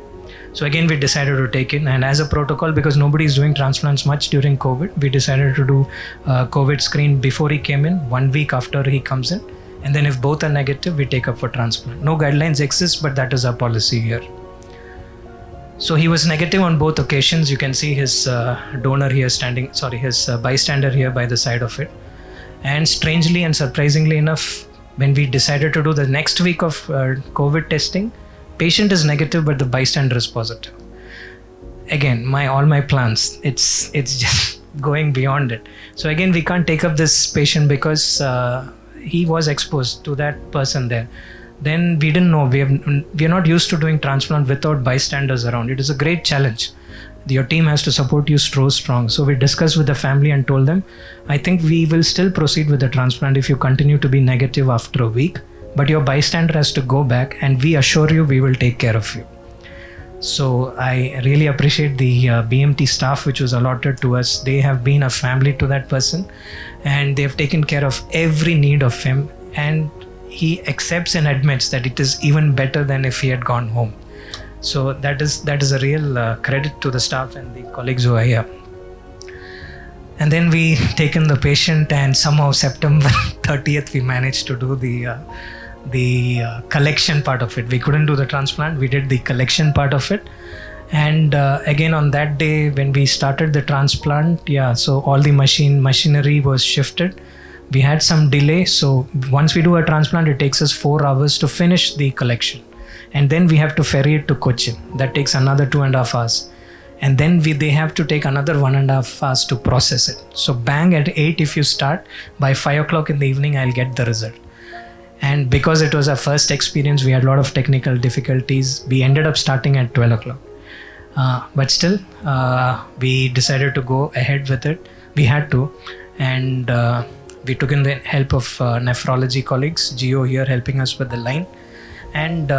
So again, we decided to take in, and as a protocol, because nobody is doing transplants much during COVID, we decided to do a COVID screen before he came in, 1 week after he comes in. And then if both are negative, we take up for transplant. No guidelines exist, but that is our policy here. So he was negative on both occasions. You can see his donor here his bystander here by the side of it. And strangely and surprisingly enough, when we decided to do the next week of COVID testing, patient is negative, but the bystander is positive. Again, all my plans, it's just going beyond it. So again, we can't take up this patient because he was exposed to that person there. Then we didn't know. We are not used to doing transplant without bystanders around. It is a great challenge. Your team has to support you so strong. So we discussed with the family and told them, I think we will still proceed with the transplant if you continue to be negative after a week, but your bystander has to go back, and we assure you we will take care of you. So I really appreciate the BMT staff which was allotted to us. They have been a family to that person, and they have taken care of every need of him, and he accepts and admits that it is even better than if he had gone home. So that is a real credit to the staff and the colleagues who are here. And then we taken the patient, and somehow September 30th we managed to do the collection part of it. We couldn't do the transplant. We did the collection part of it. And again on that day when we started the transplant, so all the machinery was shifted. We had some delay. So once we do a transplant, it takes us 4 hours to finish the collection. And then we have to ferry it to Cochin. That takes another 2.5 hours. And then they have to take another 1.5 hours to process it. So bang at 8 if you start, by 5 o'clock in the evening, I'll get the result. And because it was our first experience, we had a lot of technical difficulties. We ended up starting at 12 o'clock. But still, we decided to go ahead with it. We had to. And we took in the help of nephrology colleagues, Geo here helping us with the line. And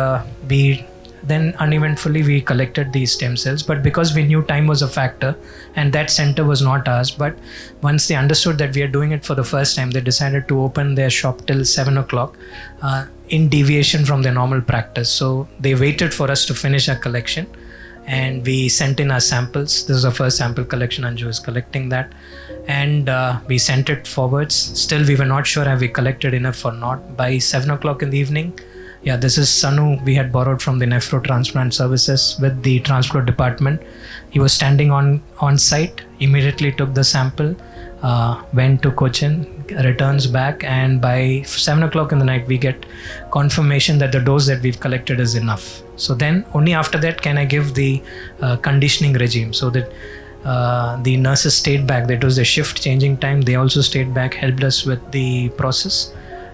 then uneventfully we collected these stem cells, but because we knew time was a factor and that center was not ours, but once they understood that we are doing it for the first time, they decided to open their shop till 7 o'clock in deviation from their normal practice. So they waited for us to finish our collection, and we sent in our samples. This is our first sample collection. Anju is collecting that, and we sent it forwards. Still we were not sure have we collected enough or not. By 7 o'clock in the evening, this is Sanu we had borrowed from the Nephro Transplant Services with the transplant department. He was standing on site, immediately took the sample, went to Cochin, returns back, and by 7 o'clock in the night we get confirmation that the dose that we've collected is enough. So then only after that can I give the conditioning regime, so that the nurses stayed back. That was the shift changing time. They also stayed back, helped us with the process,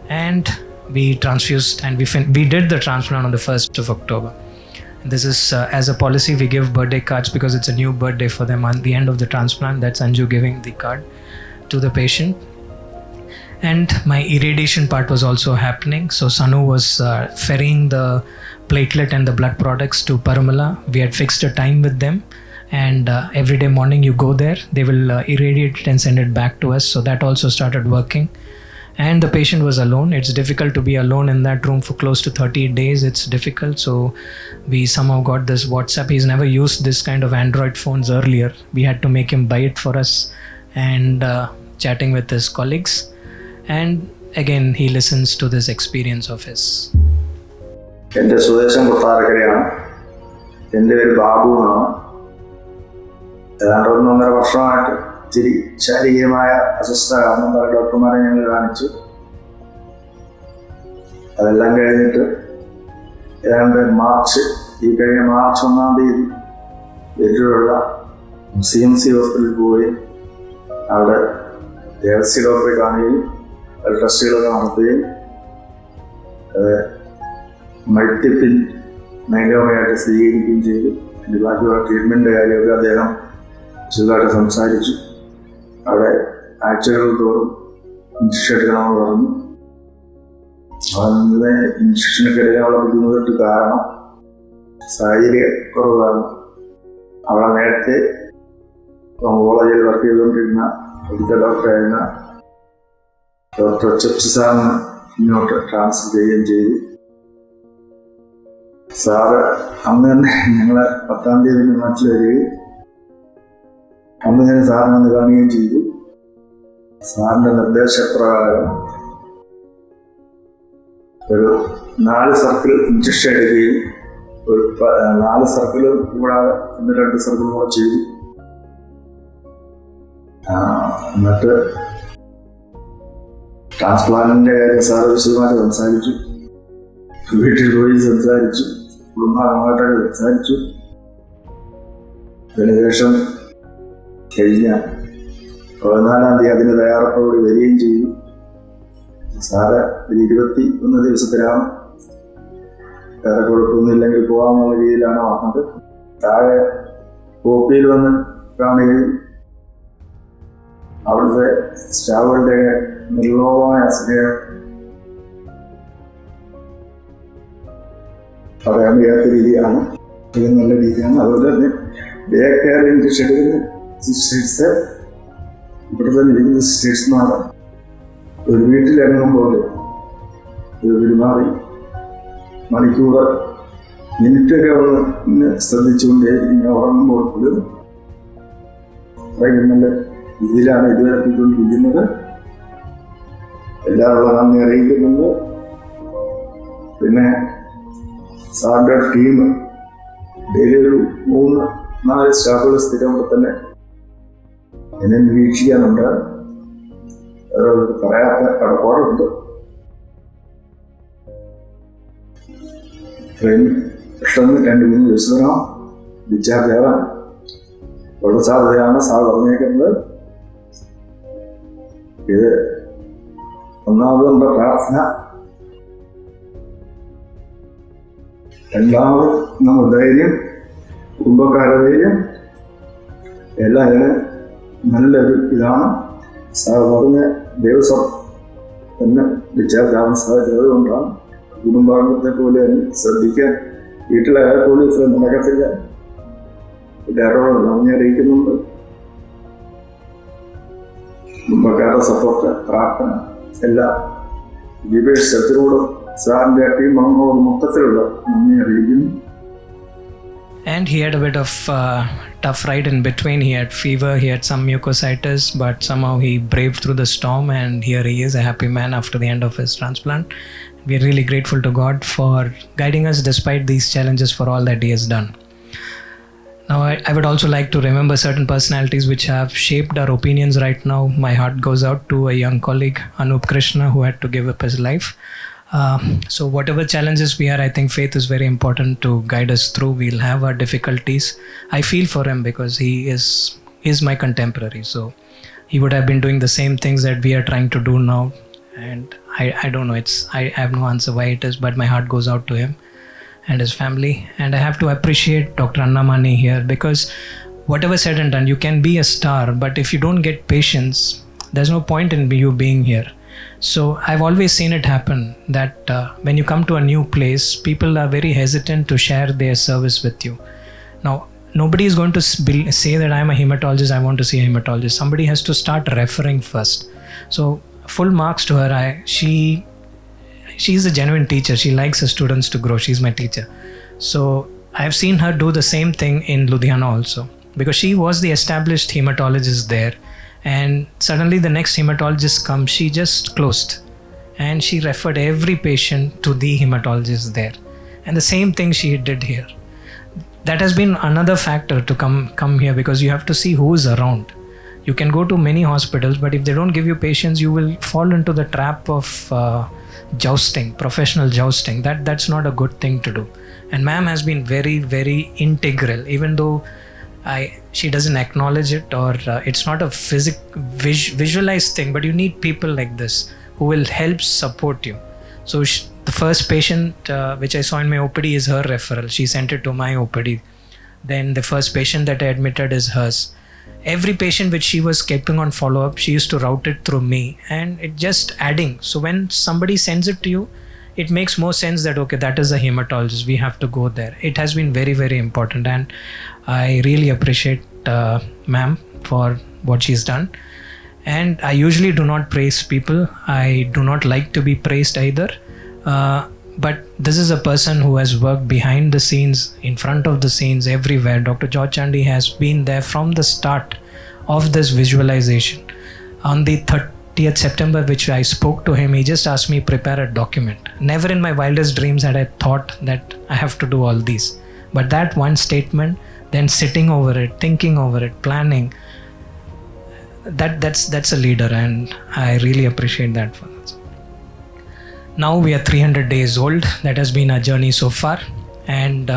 and we transfused, and we did the transplant on the 1st of October. And this is as a policy, we give birthday cards because it's a new birthday for them on the end of the transplant. That's Anju giving the card to the patient. And my irradiation part was also happening. So Sanu was ferrying the platelet and the blood products to Paramala. We had fixed a time with them, and every day morning you go there, they will irradiate it and send it back to us. So that also started working. And the patient was alone. It's difficult to be alone in that room for close to 30 days. It's difficult. So we somehow got this WhatsApp. He's never used this kind of Android phones earlier. We had to make him buy it for us, and chatting with his colleagues. And again, he listens to this experience of his. എൻ്റെ സ്വദേശം കൊട്ടാരക്കരയാണ്. എൻ്റെ പേര് ബാബു എന്നാണ്. ഏതാണ്ട് 1.5 വർഷമായിട്ട് ഇത്തിരി ശാരീരികമായ അസ്വസ്ഥത കാരണം പല ഡോക്ടർമാരെ ഞങ്ങൾ കാണിച്ചു. അതെല്ലാം കഴിഞ്ഞിട്ട് ഏതാണ്ട് ഈ കഴിഞ്ഞ മാർച്ച് 1-ാം തീയതി വീട്ടിലുള്ള CMC ഹോസ്പിറ്റലിൽ പോവുകയും അവിടെ ദേവസ്യ ഡോക്ടറെ കാണുകയും ടെസ്റ്റുകളൊക്കെ നടത്തുകയും മൾട്ടിപ്പിൾ മൈലോമയായിട്ട് സ്ഥിരീകരിക്കുകയും ചെയ്തു. എൻ്റെ ബാക്കിയുള്ള ട്രീറ്റ്മെൻറ്റിൻ്റെ കാര്യമൊക്കെ അദ്ദേഹം വിശദമായിട്ട് സംസാരിച്ചു. അവിടെ ആഴ്ചകൾ തോറും ഇഞ്ചക്ഷൻ എടുക്കണമെന്ന് പറഞ്ഞു. അതിൻ്റെ ഇഞ്ചക്ഷനൊക്കെ എടുക്കാനുള്ള ബുദ്ധിമുട്ട് കാരണം സാഹചര്യക്കുറവാണ്. അവിടെ നേരത്തെ ഓങ്കോളജിയിൽ വർക്ക് ചെയ്തുകൊണ്ടിരുന്ന മെഡിക്കൽ ഡോക്ടറായിരുന്ന ഡോക്ടർ ചെപ്സ് സാറിന് ഇങ്ങോട്ട് ട്രാൻസ്ഫർ ചെയ്യുകയും ചെയ്തു. സാറ് അന്ന് തന്നെ ഞങ്ങൾ 10-ാം തീയതി നാട്ടിൽ വരികയും അന്ന് തന്നെ സാറിനെ ഒന്ന് കാണുകയും ചെയ്തു. സാറിൻ്റെ നിർദ്ദേശപ്രകാരം ഒരു 4 സർക്കിൾ ഇഞ്ചക്ഷൻ എടുക്കുകയും ഒരു 4 സർക്കിൾ കൂടാതെ 2 സർക്കിൾ കൂടെ ചെയ്തു. എന്നിട്ട് ട്രാൻസ്പ്ലാന്റിൻ്റെ കാര്യം സാറ് വിശദമായിട്ട് സംസാരിച്ചു. വീട്ടിൽ പോയി സംസാരിച്ചു, കുടുംബാംഗമായിട്ടൊക്കെ സംസാരിച്ചു. അതിനുശേഷം കഴിഞ്ഞ 14-ാം തീയതി അതിന് തയ്യാറെടുപ്പോടുകൂടി വരികയും ചെയ്തു. സാറ് ഒരു 21 ദിവസത്തിലാണ്, വേറെ കുഴപ്പമൊന്നുമില്ലെങ്കിൽ പോകാമെന്നുള്ള രീതിയിലാണ് വന്നത്. താഴെ കോപ്പിയിൽ വന്ന് കാണുകയും അവിടുത്തെ സ്റ്റാഫുകളുടെ നിർലോഭമായ സ്നേഹം പറയാൻ വയ്യാത്ത രീതിയാണ്. ഇത് നല്ല രീതിയാണ്. അതുപോലെ തന്നെ ഡേ കെയർ ഇൻജക്ഷൻ എടുക്കുന്ന സിസ്റ്റേഴ്സ് ഇവിടെ തന്നെ ഇരിക്കുന്ന സിസ്റ്റേഴ്സ്മാർ ഒരു വീട്ടിലിറങ്ങും പോലെ ഒരു പെരുമാറി മണിക്കൂർ മിനിറ്റൊക്കെ ഒന്ന് ശ്രദ്ധിച്ചുകൊണ്ടേ ഇങ്ങനെ ഉറങ്ങുമ്പോൾ പോലും നല്ല ഇതിലാണ് ഇതുവരെ പോയിക്കൊണ്ടിരിക്കുന്നത്. എല്ലാവരും നന്ദി അറിയിക്കുന്നുണ്ട്. പിന്നെ സാറിൻ്റെ ടീം ഡെയിലി ഒരു 3-4 സ്റ്റാഫുകൾ സ്ഥിരം ഇവിടെ തന്നെ എന്നെ നിരീക്ഷിക്കാനുണ്ട്. പറയാത്ത കടപ്പാടുണ്ട്. പെട്ടെന്ന് 2-3 ദിവസത്തിനകം ഡിസ്ചാർജ് ആവാൻ ഉള്ള സാധ്യതയാണ് സാർ പറഞ്ഞേക്കുന്നത്. ഇത് ഒന്നാമത് നമ്മുടെ പ്രാർത്ഥന, രണ്ടാമത് നമ്മുടെ ധൈര്യം, കുടുംബക്കാരുടെ ധൈര്യം എല്ലാം ഇതിന് നല്ലൊരു ഇതാണ്. സാർ പറഞ്ഞ ദിവസം തന്നെ ഡിസ്ചാർജ് ആവാൻ സാധിച്ചത് കൊണ്ടാണ്. കുടുംബാംഗത്തെ പോലെ തന്നെ ശ്രദ്ധിക്കാൻ വീട്ടിലെ പോലീസ് നടക്കത്തില്ല. എല്ലാവരോടും നന്ദി അറിയിക്കുന്നുണ്ട്. കുടുംബക്കാരുടെ സപ്പോർട്ട്, പ്രാർത്ഥന എല്ലാം ജിബേഷ് ശത്രുവോടും സാറിൻ്റെ ടീം അംഗങ്ങളോട് മൊത്തത്തിലുള്ള നന്ദി അറിയിക്കുന്നു. And he had a bit of tough ride in between. He had fever, he had some mucositis, but somehow he braved through the storm, and here he is, a happy man after the end of his transplant. We are really grateful to God for guiding us despite these challenges, for all that he has done. Now, I would also like to remember certain personalities which have shaped our opinions right now. My heart goes out to a young colleague, Anup Krishna, who had to give up his life. So whatever challenges we are, I think faith is very important to guide us through. We'll have our difficulties. I feel for him because he is my contemporary. So he would have been doing the same things that we are trying to do now. And I don't know, I have no answer why it is, but my heart goes out to him and his family. And I have to appreciate Dr. Annamani here, because whatever said and done, you can be a star, but if you don't get patience, there's no point in you being here. So I've always seen it happen that when you come to a new place, people are very hesitant to share their service with you. Now, nobody is going to say that I'm a hematologist, I want to see a hematologist. Somebody has to start referring first. So full marks to her. She's a genuine teacher. She likes her students to grow. She's my teacher. So I've seen her do the same thing in Ludhiana also, because she was the established hematologist there. And suddenly the next hematologist comes, she just closed. And she referred every patient to the hematologist there. And the same thing she did here. That has been another factor to come here, because you have to see who is around. You can go to many hospitals, but if they don't give you patients, you will fall into the trap of jousting, professional jousting. That's not a good thing to do. And ma'am has been very, very integral. Even though she doesn't acknowledge it, or it's not a visualized thing, but you need people like this who will help support you. So the first patient which I saw in my OPD is her referral. She sent it to my OPD. Then the first patient that I admitted is hers. Every patient which she was keeping on follow-up, she used to route it through me, and it just adding. So when somebody sends it to you, it makes more sense that, okay, that is a hematologist, we have to go there. It has been very, very important, and I really appreciate ma'am for what she's done. And I usually do not praise people. I do not like to be praised either. But this is a person who has worked behind the scenes, in front of the scenes, everywhere. Dr. George Chandy has been there from the start of this visualization. On the 30th September, which I spoke to him, he just asked me prepare a document. Never in my wildest dreams had I thought that I have to do all these. But that one statement, then sitting over it, thinking over it, planning, that's a leader, and I really appreciate that for that. Now we are 300 days old. That has been our journey so far, and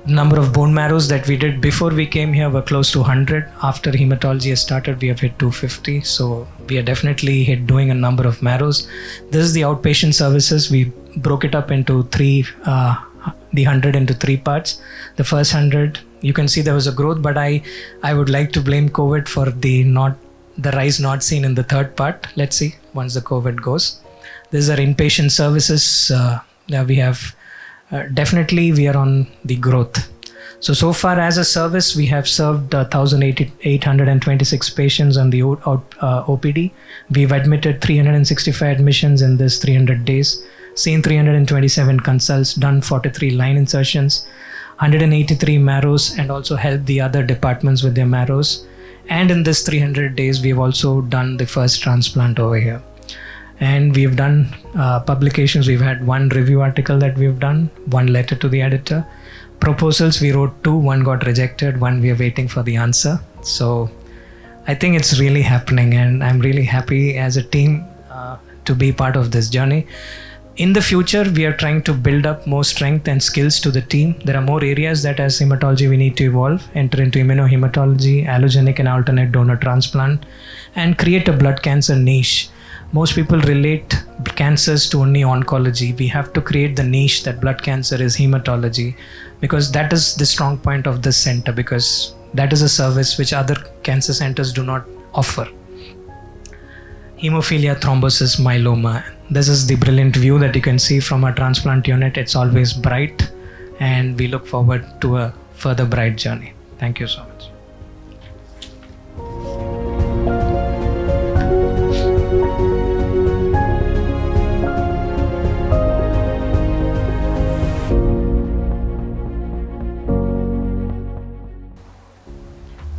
number of bone marrows that we did before we came here were close to 100. After hematology has started, we have hit 250. So we are definitely doing a number of marrows. This is the outpatient services. We broke it up into the 100 into 3 parts. The first 100, you can see there was a growth, but I would like to blame COVID for the rise not seen in the third part. Let's see once the COVID goes. These are inpatient services. We have definitely we are on the growth. So far as a service, we have served 1,826 patients on the OPD. We've admitted 365 admissions in this 300 days, seen 327 consults, done 43 line insertions, 183 marrows, and also helped the other departments with their marrows. And in this 300 days, we've also done the first transplant over here. And we've done publications. We've had 1 review article that we've done, 1 letter to the editor. Proposals, we wrote 2, 1 got rejected, 1 we are waiting for the answer. So I think it's really happening, and I'm really happy as a team to be part of this journey. In the future, we are trying to build up more strength and skills to the team. There are more areas that as hematology we need to evolve, enter into immunohematology, allogenic and alternate donor transplant, and create a blood cancer niche. Most people relate cancers to only oncology. We have to create the niche that blood cancer is hematology, because that is the strong point of this center, because that is a service which other cancer centers do not offer. Hemophilia, thrombosis, myeloma. This is the brilliant view that you can see from our transplant unit. It's always bright, and we look forward to a further bright journey. Thank you so much.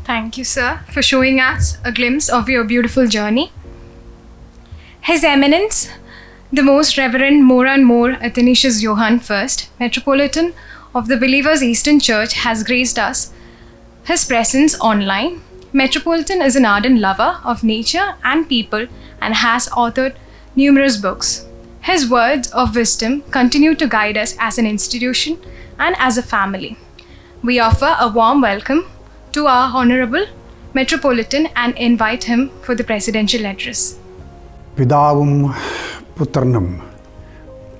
Thank you, sir, for showing us a glimpse of your beautiful journey. His Eminence, the Most Reverend Moran More Athanasius Johann I, Metropolitan of the Believers Eastern Church, has graced us his presence online. Metropolitan is an ardent lover of nature and people and has authored numerous books. His words of wisdom continue to guide us as an institution and as a family. We offer a warm welcome to our Honorable Metropolitan and invite him for the presidential address. പിതാവും പുത്രനും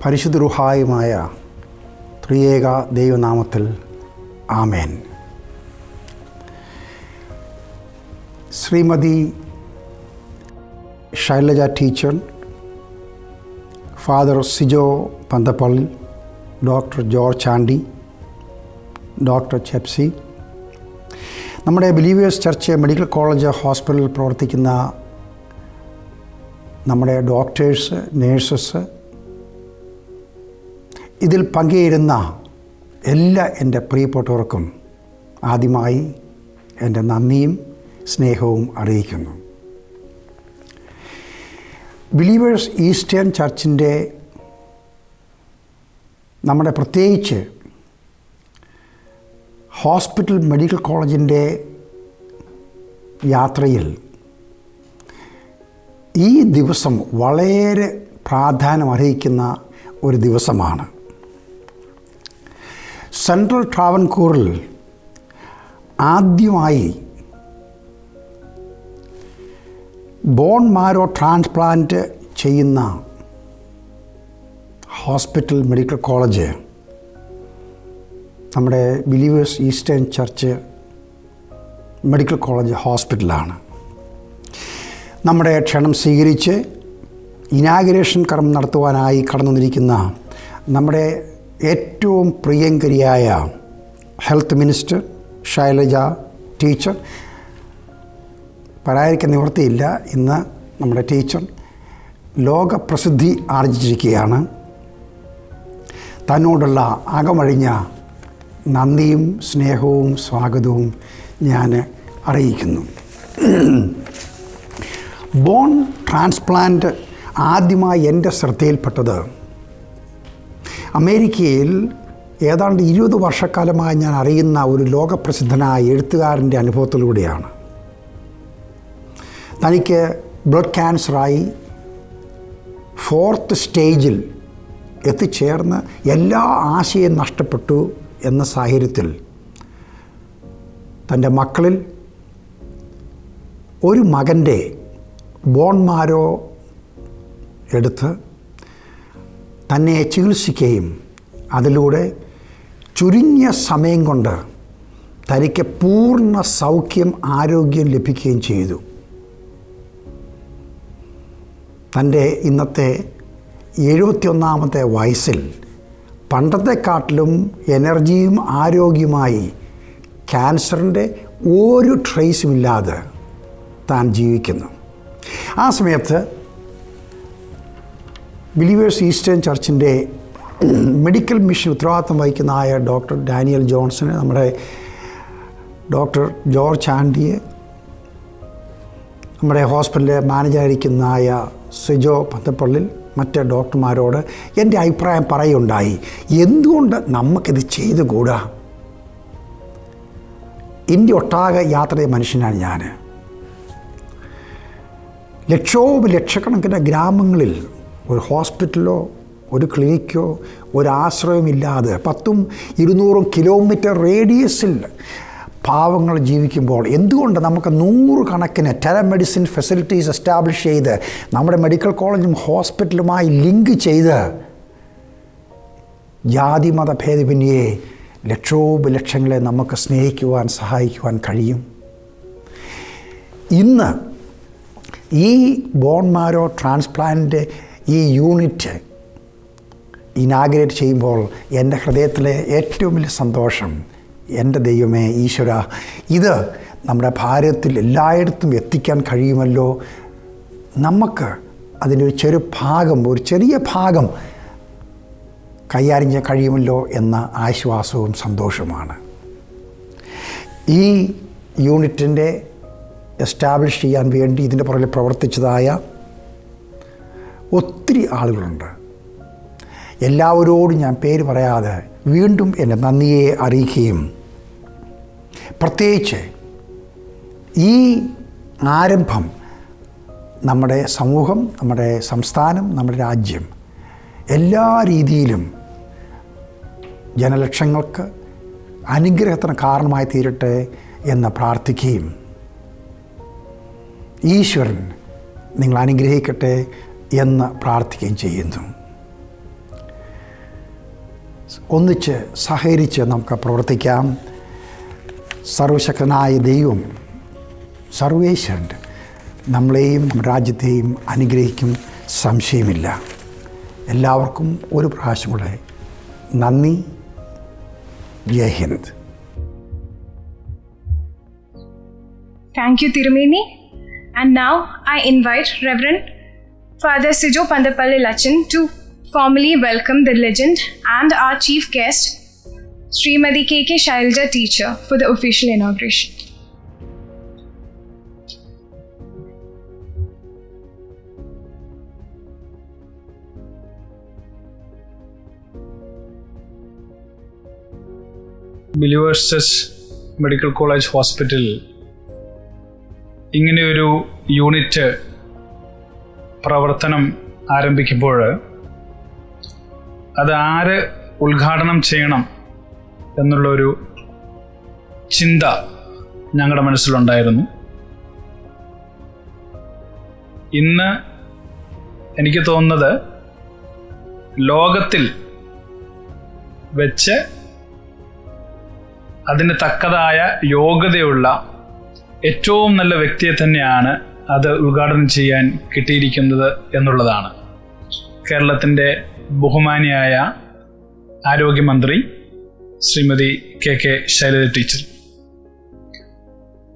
പരിശുദ്ധ റൂഹായുമായ ത്രിയേക ദൈവനാമത്തിൽ ആമേൻ. Shrimati Shailaja teacher, father Sijo Panthappally, doctor George Chandy, doctor Chepsy, നമ്മുടെ Believers Church medical college ഹോസ്പിറ്റലിൽ പ്രവർത്തിക്കുന്ന നമ്മുടെ ഡോക്ടേഴ്സ്, നേഴ്സസ്, ഇതിൽ പങ്കുചേരുന്ന എല്ലാ എൻ്റെ പ്രിയപ്പെട്ടവർക്കും ആദ്യമായി എൻ്റെ നന്ദിയും സ്നേഹവും അറിയിക്കുന്നു. ബിലീവേഴ്സ് ഈസ്റ്റേൺ ചർച്ചിൻ്റെ നമ്മുടെ പ്രത്യേകിച്ച് ഹോസ്പിറ്റൽ മെഡിക്കൽ കോളേജിൻ്റെ യാത്രയിൽ ഈ ദിവസം വളരെ പ്രാധാന്യം അർഹിക്കുന്ന ഒരു ദിവസമാണ്. സെൻട്രൽ ട്രാവൻകൂറിൽ ആദ്യമായി ബോൺ മാരോ ട്രാൻസ്പ്ലാന്റ് ചെയ്യുന്ന ഹോസ്പിറ്റൽ മെഡിക്കൽ കോളേജ് നമ്മുടെ believers eastern church medical college ഹോസ്പിറ്റലാണ്. നമ്മുടെ ക്ഷണം സ്വീകരിച്ച് ഇനാഗുറേഷൻ കർമ്മം നടത്തുവാനായി കടന്നു വന്നിരിക്കുന്ന നമ്മുടെ ഏറ്റവും പ്രിയങ്കരിയായ ഹെൽത്ത് മിനിസ്റ്റർ ശൈലജ ടീച്ചർ, പറയാതിരിക്കാൻ നിവൃത്തിയില്ല, ഇന്ന് നമ്മുടെ ടീച്ചർ ലോകപ്രസിദ്ധി ആർജിച്ചിരിക്കുകയാണ്. തന്നോടുള്ള അകമഴിഞ്ഞ നന്ദിയും സ്നേഹവും സ്വാഗതവും ഞാൻ അറിയിക്കുന്നു. ബോൺ ട്രാൻസ്പ്ലാന്റ് ആദ്യമായി എൻ്റെ ശ്രദ്ധയിൽപ്പെട്ടത് അമേരിക്കയിൽ ഏതാണ്ട് 20 വർഷക്കാലമായി ഞാൻ അറിയുന്ന ഒരു ലോകപ്രസിദ്ധനായ എഴുത്തുകാരൻ്റെ അനുഭവത്തിലൂടെയാണ്. തനിക്ക് ബ്ലഡ് ക്യാൻസറായി 4th സ്റ്റേജിൽ എത്തിച്ചേർന്ന് എല്ലാ ആശയും നഷ്ടപ്പെട്ടു എന്ന സാഹചര്യത്തിൽ തൻ്റെ മക്കളിൽ ഒരു മകൻ്റെ ബോൺ മാരോ എടുത്ത് തന്നെ ചികിത്സിക്കുകയും അതിലൂടെ ചുരുങ്ങിയ സമയം കൊണ്ട് തനിക്ക് പൂർണ്ണ സൗഖ്യം ആരോഗ്യം ലഭിക്കുകയും ചെയ്തു. തൻ്റെ ഇന്നത്തെ 71ാമത്തെ വയസ്സിൽ പണ്ടത്തെക്കാട്ടിലും എനർജിയും ആരോഗ്യമായി ക്യാൻസറിൻ്റെ ഒരു ട്രേസുമില്ലാതെ താൻ ജീവിക്കുന്നു. ആ സമയത്ത് ബിലീവേഴ്സ് ഈസ്റ്റേൺ ചർച്ചിൻ്റെ മെഡിക്കൽ മിഷൻ ഉത്തരവാദിത്വം വഹിക്കുന്നതായ ഡോക്ടർ ഡാനിയൽ ജോൺസന്, നമ്മുടെ ഡോക്ടർ ജോർജ് ആൻഡിയെ, നമ്മുടെ ഹോസ്പിറ്റലിലെ മാനേജറായിരിക്കുന്നതായ സിജോ പന്തപ്പള്ളിൽ, മറ്റ് ഡോക്ടർമാരോട് എൻ്റെ അഭിപ്രായം പറയുണ്ടായി. എന്തുകൊണ്ട് നമുക്കിത് ചെയ്തുകൂടാ? ഇന്ത്യ ഒട്ടാകെ യാത്ര ചെയ്ത മനുഷ്യനാണ് ഞാൻ. ലക്ഷക്കണക്കിന് ഗ്രാമങ്ങളിൽ ഒരു ഹോസ്പിറ്റലോ ഒരു ക്ലിനിക്കോ ഒരു ആശ്രയമില്ലാതെ 10-200 കിലോമീറ്റർ റേഡിയസിൽ പാവങ്ങൾ ജീവിക്കുമ്പോൾ എന്തുകൊണ്ട് നമുക്ക് 100 കണക്കിന് ടെലമെഡിസിൻ ഫെസിലിറ്റീസ് എസ്റ്റാബ്ലിഷ് ചെയ്ത് നമ്മുടെ മെഡിക്കൽ കോളേജും ഹോസ്പിറ്റലുമായി ലിങ്ക് ചെയ്ത് ജാതി മത ഭേദമന്യേ ലക്ഷങ്ങളെ നമുക്ക് സ്നേഹിക്കുവാൻ സഹായിക്കുവാൻ കഴിയും? ഇന്ന് ഈ ബോൺ മാരോ ട്രാൻസ്പ്ലാന്റ് ഈ യൂണിറ്റ് ഇനാഗുറേറ്റ് ചെയ്യുമ്പോൾ എൻ്റെ ഹൃദയത്തിലെ ഏറ്റവും വലിയ സന്തോഷം, എൻ്റെ ദൈവമേ ഈശ്വര, ഇത് നമ്മുടെ ഭാരതത്തിൽ എല്ലായിടത്തും എത്തിക്കാൻ കഴിയുമല്ലോ, നമുക്ക് അതിൻ്റെ ഒരു ചെറിയ ഭാഗം കൈകാര്യം ചെയ്യാൻ കഴിയുമല്ലോ എന്ന ആശ്വാസവും സന്തോഷവുമാണ്. ഈ യൂണിറ്റിൻ്റെ എസ്റ്റാബ്ലിഷ് ചെയ്യാൻ വേണ്ടി ഇതിൻ്റെ പുറകിൽ പ്രവർത്തിച്ചതായ ഒത്തിരി ആളുകളുണ്ട്. എല്ലാവരോടും ഞാൻ പേര് പറയാതെ വീണ്ടും എൻ്റെ നന്ദിയെ അറിയിക്കുകയും പ്രത്യേകിച്ച് ഈ ആരംഭം നമ്മുടെ സമൂഹം, നമ്മുടെ സംസ്ഥാനം, നമ്മുടെ രാജ്യം എല്ലാ രീതിയിലും ജനലക്ഷങ്ങൾക്ക് അനുഗ്രഹത്തിന് കാരണമായി തീരട്ടെ എന്ന് പ്രാർത്ഥിക്കുകയും ഈശ്വരൻ നിങ്ങൾ അനുഗ്രഹിക്കട്ടെ എന്ന് പ്രാർത്ഥിക്കുകയും ചെയ്യുന്നു. ഒന്നിച്ച് സഹകരിച്ച് നമുക്ക് പ്രവർത്തിക്കാം. സർവശക്തനായ ദൈവം, സർവേശ്വരൻ നമ്മളെയും നമ്മുടെ രാജ്യത്തെയും അനുഗ്രഹിക്കും, സംശയമില്ല. എല്ലാവർക്കും ഒരു പ്രാവശ്യം കൂടെ നന്ദി. ജയ് Hind. Thank you, Tirumeni. And now I invite Reverend Father Sijo Pandapalli Lachan to formally welcome the legend and our chief guest, Srimati K.K. Shailaja teacher, for the official inauguration. Believers medical college hospital ഇങ്ങനെയൊരു unit പ്രവർത്തനം ആരംഭിക്കുമ്പോൾ അത് ആര് ഉദ്ഘാടനം ചെയ്യണം എന്നുള്ളൊരു ചിന്ത ഞങ്ങളുടെ മനസ്സിലുണ്ടായിരുന്നു. ഇന്ന് എനിക്ക് തോന്നുന്നത് ലോകത്തിൽ വെച്ച് അതിന് തക്കതായ യോഗ്യതയുള്ള ഏറ്റവും നല്ല വ്യക്തിയെ തന്നെയാണ് അത് ഉദ്ഘാടനം ചെയ്യാൻ കിട്ടിയിരിക്കുന്നത് എന്നുള്ളതാണ്. കേരളത്തിൻ്റെ ബഹുമാനിയായ ആരോഗ്യമന്ത്രി ശ്രീമതി കെ ശൈലജ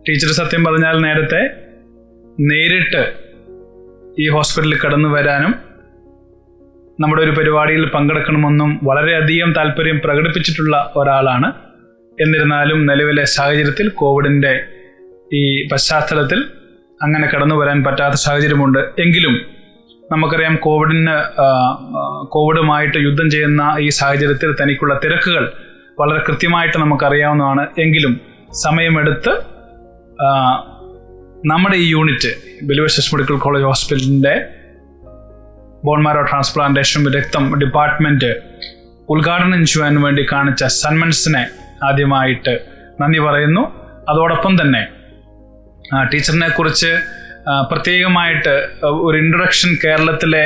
ടീച്ചർ സത്യം പറഞ്ഞാൽ നേരത്തെ നേരിട്ട് ഈ ഹോസ്പിറ്റലിൽ കടന്നു വരാനും നമ്മുടെ ഒരു പരിപാടിയിൽ പങ്കെടുക്കണമെന്നും വളരെയധികം താല്പര്യം പ്രകടിപ്പിച്ചിട്ടുള്ള ഒരാളാണ്. എന്നിരുന്നാലും നിലവിലെ സാഹചര്യത്തിൽ കോവിഡിൻ്റെ ഈ പശ്ചാത്തലത്തിൽ അങ്ങനെ കടന്നു വരാൻ പറ്റാത്ത സാഹചര്യമുണ്ട്. എങ്കിലും നമുക്കറിയാം കോവിഡുമായിട്ട് യുദ്ധം ചെയ്യുന്ന ഈ സാഹചര്യത്തിൽ തനിക്കുള്ള തിരക്കുകൾ വളരെ കൃത്യമായിട്ട് നമുക്കറിയാവുന്നതാണ്. എങ്കിലും സമയമെടുത്ത് നമ്മുടെ ഈ യൂണിറ്റ് ബിലീവേഴ്സ് മെഡിക്കൽ കോളേജ് ഹോസ്പിറ്റലിൻ്റെ ബോൺ മാരോ ട്രാൻസ്പ്ലാന്റേഷൻ രക്തം ഡിപ്പാർട്ട്മെൻറ്റ് ഉദ്ഘാടനം ചെയ്യാൻ വേണ്ടി കാണിച്ച സന്മനസ്സിനെ ആദ്യമായിട്ട് നന്ദി പറയുന്നു. അതോടൊപ്പം തന്നെ ടീച്ചറിനെ കുറിച്ച് പ്രത്യേകമായിട്ട് ഒരു ഇൻട്രൊഡക്ഷൻ കേരളത്തിലെ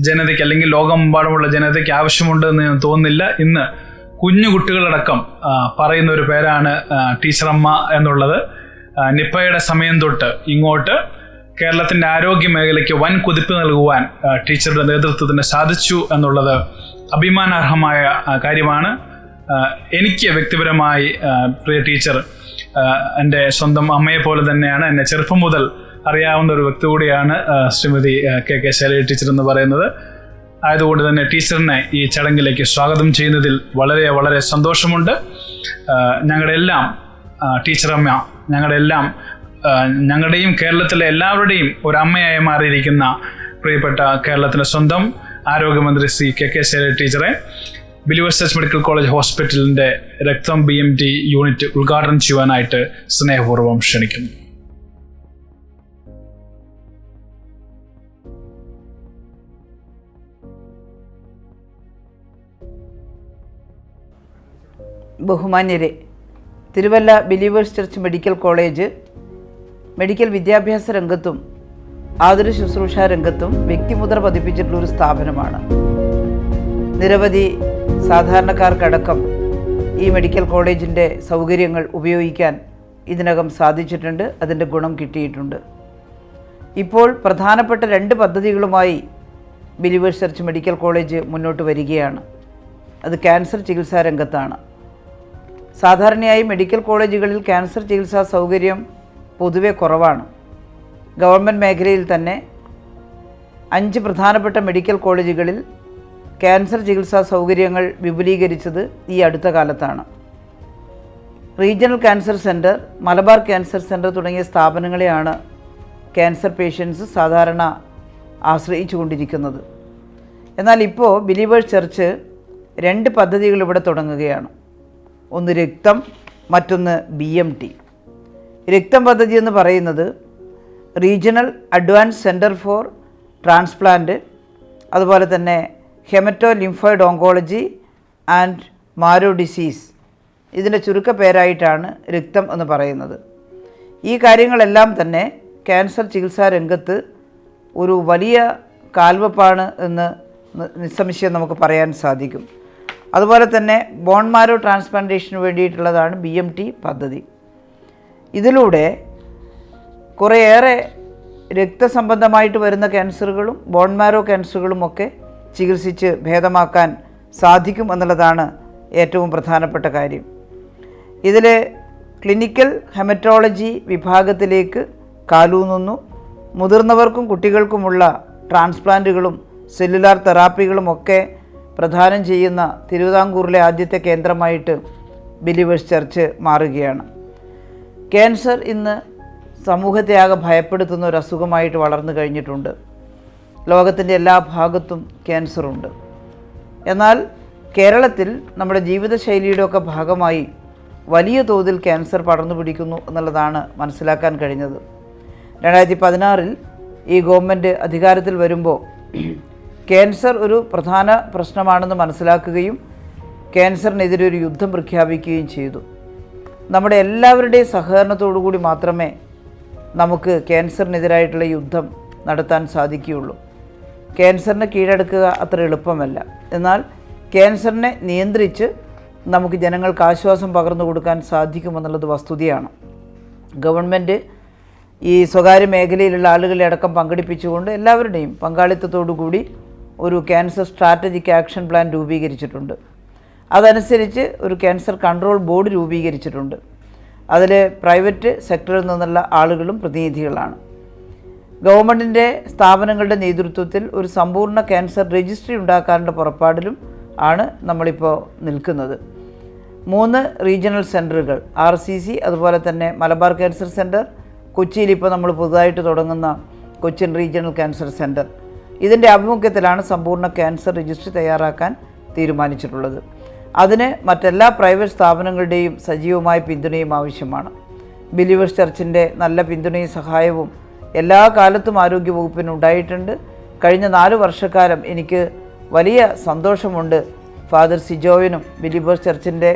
ജനതയ്ക്ക് അല്ലെങ്കിൽ ലോകമെമ്പാടുമുള്ള ജനതയ്ക്ക് ആവശ്യമുണ്ടെന്ന് ഞാൻ തോന്നുന്നില്ല. ഇന്ന് കുഞ്ഞു കുട്ടികളടക്കം പറയുന്ന ഒരു പേരാണ് ടീച്ചറമ്മ എന്നുള്ളത്. നിപ്പയുടെ സമയം തൊട്ട് ഇങ്ങോട്ട് കേരളത്തിൻ്റെ ആരോഗ്യ മേഖലയ്ക്ക് വൻ കുതിപ്പ് നൽകുവാൻ ടീച്ചറുടെ നേതൃത്വത്തിന് സാധിച്ചു എന്നുള്ളത് അഭിമാനാർഹമായ കാര്യമാണ്. എനിക്ക് വ്യക്തിപരമായി പ്രിയ ടീച്ചർ എൻ്റെ സ്വന്തം അമ്മയെ പോലെ തന്നെയാണ്. എന്നെ ചെറുപ്പം മുതൽ അറിയാവുന്ന ഒരു വ്യക്തി കൂടിയാണ് ശ്രീമതി കെ ശൈലജ ടീച്ചർ എന്ന് പറയുന്നത്. ആയതുകൊണ്ട് തന്നെ ടീച്ചറിനെ ഈ ചടങ്ങിലേക്ക് സ്വാഗതം ചെയ്യുന്നതിൽ വളരെ വളരെ സന്തോഷമുണ്ട്. ഞങ്ങളുടെയെല്ലാം ടീച്ചറമ്മ ഞങ്ങളുടെയും കേരളത്തിലെ എല്ലാവരുടെയും ഒരു അമ്മയായി മാറിയിരിക്കുന്ന പ്രിയപ്പെട്ട കേരളത്തിലെ സ്വന്തം ആരോഗ്യമന്ത്രി ശ്രീ കെ ശൈലജ ടീച്ചറെ ബിലീവേഴ്സ് മെഡിക്കൽ കോളേജ് ഹോസ്പിറ്റലിൻ്റെ രക്തം BMT യൂണിറ്റ് ഉദ്ഘാടനം ചെയ്യുവാനായിട്ട് സ്നേഹപൂർവ്വം ക്ഷണിക്കുന്നു. ബഹുമാന്യരെ, Thiruvalla Believers Church medical college medical വിദ്യാഭ്യാസ രംഗത്തും ആതുര ശുശ്രൂഷ രംഗത്തും വ്യക്തിമുദ്ര പതിപ്പിച്ചിട്ടുള്ള ഒരു സ്ഥാപനമാണ്. നിരവധി സാധാരണക്കാർക്കടക്കം ഈ മെഡിക്കൽ കോളേജിൻ്റെ സൗകര്യങ്ങൾ ഉപയോഗിക്കാൻ ഇതിനകം സാധിച്ചിട്ടുണ്ട്. അതിൻ്റെ ഗുണം കിട്ടിയിട്ടുണ്ട്. ഇപ്പോൾ പ്രധാനപ്പെട്ട 2 പദ്ധതികളുമായി ബിലീവേഴ്സ് ചർച്ച് മെഡിക്കൽ കോളേജ് മുന്നോട്ട് വരികയാണ്. അത് ക്യാൻസർ ചികിത്സാ രംഗത്താണ്. സാധാരണയായി മെഡിക്കൽ കോളേജുകളിൽ ക്യാൻസർ ചികിത്സാ സൗകര്യം പൊതുവെ കുറവാണ്. ഗവൺമെൻറ് മേഖലയിൽ തന്നെ 5 പ്രധാനപ്പെട്ട മെഡിക്കൽ കോളേജുകളിൽ ക്യാൻസർ ചികിത്സാ സൗകര്യങ്ങൾ വിപുലീകരിച്ചത് ഈ അടുത്ത കാലത്താണ്. Regional cancer centre, Malabar cancer centre തുടങ്ങിയ സ്ഥാപനങ്ങളെയാണ് ക്യാൻസർ പേഷ്യൻസ് സാധാരണ ആശ്രയിച്ചു കൊണ്ടിരിക്കുന്നത്. എന്നാൽ ഇപ്പോൾ ബിലീവേഴ്സ് ചർച്ച് 2 പദ്ധതികൾ ഇവിടെ തുടങ്ങുകയാണ്. ഒന്ന് രക്തം, മറ്റൊന്ന് BMT. രക്തം പദ്ധതി എന്ന് പറയുന്നത് regional advance centre for transplant, അതുപോലെ തന്നെ haemato lymphoid oncology and marrow disease, ഇതിൻ്റെ ചുരുക്കപ്പേരായിട്ടാണ് രക്തം എന്ന് പറയുന്നത്. ഈ കാര്യങ്ങളെല്ലാം തന്നെ ക്യാൻസർ ചികിത്സാ രംഗത്ത് ഒരു വലിയ കാൽവെപ്പാണ് എന്ന് നിസ്സംശയം നമുക്ക് പറയാൻ സാധിക്കും. അതുപോലെ തന്നെ ബോൺ മാരോ ട്രാൻസ്പ്ലാന്റേഷന് വേണ്ടിയിട്ടുള്ളതാണ് BMT പദ്ധതി. ഇതിലൂടെ കുറേയേറെ രക്തസംബന്ധമായിട്ട് വരുന്ന ക്യാൻസറുകളും ബോൺ മാരോ ക്യാൻസറുകളുമൊക്കെ ചികിത്സിച്ച് ഭേദമാക്കാൻ സാധിക്കും എന്നുള്ളതാണ് ഏറ്റവും പ്രധാനപ്പെട്ട കാര്യം. ഇതിൽ ക്ലിനിക്കൽ ഹെമറ്റോളജി വിഭാഗത്തിലേക്ക് കാലൂന്നുന്നു. മുതിർന്നവർക്കും കുട്ടികൾക്കുമുള്ള ട്രാൻസ്പ്ലാന്റുകളും സെല്ലുലാർ തെറാപ്പികളുമൊക്കെ പ്രദാനം ചെയ്യുന്ന തിരുവിതാംകൂറിലെ ആദ്യത്തെ കേന്ദ്രമായിട്ട് ബിലീവേഴ്സ് ചർച്ച് മാറുകയാണ്. ക്യാൻസർ ഇന്ന് സമൂഹത്തെ ആകെ ഭയപ്പെടുത്തുന്ന ഒരു അസുഖമായിട്ട് വളർന്നു കഴിഞ്ഞിട്ടുണ്ട്. ലോകത്തിൻ്റെ എല്ലാ ഭാഗത്തും ക്യാൻസറുണ്ട്. എന്നാൽ കേരളത്തിൽ നമ്മുടെ ജീവിതശൈലിയുടെയൊക്കെ ഭാഗമായി വലിയ തോതിൽ ക്യാൻസർ പടർന്നു പിടിക്കുന്നു എന്നുള്ളതാണ് മനസ്സിലാക്കാൻ കഴിഞ്ഞത്. 2016 ഈ ഗവൺമെൻറ് അധികാരത്തിൽ വരുമ്പോൾ ക്യാൻസർ ഒരു പ്രധാന പ്രശ്നമാണെന്ന് മനസ്സിലാക്കുകയും ക്യാൻസറിനെതിരെ ഒരു യുദ്ധം പ്രഖ്യാപിക്കുകയും ചെയ്തു. നമ്മുടെ എല്ലാവരുടെയും സഹകരണത്തോടു കൂടി മാത്രമേ നമുക്ക് ക്യാൻസറിനെതിരായിട്ടുള്ള യുദ്ധം നടത്താൻ സാധിക്കുകയുള്ളൂ. ക്യാൻസറിനെ കീഴടക്കുക അത്ര എളുപ്പമല്ല. എന്നാൽ ക്യാൻസറിനെ നിയന്ത്രിച്ച് നമുക്ക് ജനങ്ങൾക്ക് ആശ്വാസം പകർന്നു കൊടുക്കാൻ സാധിക്കുമെന്നുള്ളത് വസ്തുതയാണ്. ഗവൺമെൻറ് ഈ സ്വകാര്യ മേഖലയിലുള്ള ആളുകളെ അടക്കം പങ്കെടുപ്പിച്ചുകൊണ്ട് എല്ലാവരുടെയും പങ്കാളിത്തത്തോടു കൂടി ഒരു ക്യാൻസർ സ്ട്രാറ്റജിക് ആക്ഷൻ പ്ലാൻ രൂപീകരിച്ചിട്ടുണ്ട്. അതനുസരിച്ച് ഒരു ക്യാൻസർ കൺട്രോൾ ബോർഡ് രൂപീകരിച്ചിട്ടുണ്ട്. അതിൽ പ്രൈവറ്റ് സെക്ടറിൽ നിന്നുള്ള ആളുകളും പ്രതിനിധികളാണ്. ഗവൺമെൻറ്റിൻ്റെ സ്ഥാപനങ്ങളുടെ നേതൃത്വത്തിൽ ഒരു സമ്പൂർണ്ണ ക്യാൻസർ രജിസ്ട്രി ഉണ്ടാക്കാനുള്ള പുറപ്പാടിലും ആണ് നമ്മളിപ്പോൾ നിൽക്കുന്നത്. 3 റീജിയണൽ സെൻറ്ററുകൾ RCC, അതുപോലെ തന്നെ മലബാർ ക്യാൻസർ സെൻറ്റർ, കൊച്ചിയിൽ ഇപ്പോൾ നമ്മൾ പുതുതായിട്ട് തുടങ്ങുന്ന കൊച്ചിൻ റീജിയണൽ ക്യാൻസർ സെൻറ്റർ, ഇതിൻ്റെ ആഭിമുഖ്യത്തിലാണ് സമ്പൂർണ്ണ ക്യാൻസർ രജിസ്ട്രി തയ്യാറാക്കാൻ തീരുമാനിച്ചിട്ടുള്ളത്. അതിന് മറ്റെല്ലാ പ്രൈവറ്റ് സ്ഥാപനങ്ങളുടെയും സജീവമായ പിന്തുണയും ആവശ്യമാണ്. ബിലീവേഴ്സ് ചർച്ചിൻ്റെ നല്ല പിന്തുണയും സഹായവും എല്ലാ കാലത്തും ആരോഗ്യവകുപ്പിന് ഉണ്ടായിട്ടുണ്ട്. കഴിഞ്ഞ 4 വർഷക്കാലം എനിക്ക് വലിയ സന്തോഷമുണ്ട്. ഫാദർ സിജോവിനും ബിലീവേഴ്സ് ചർച്ചിൻ്റെ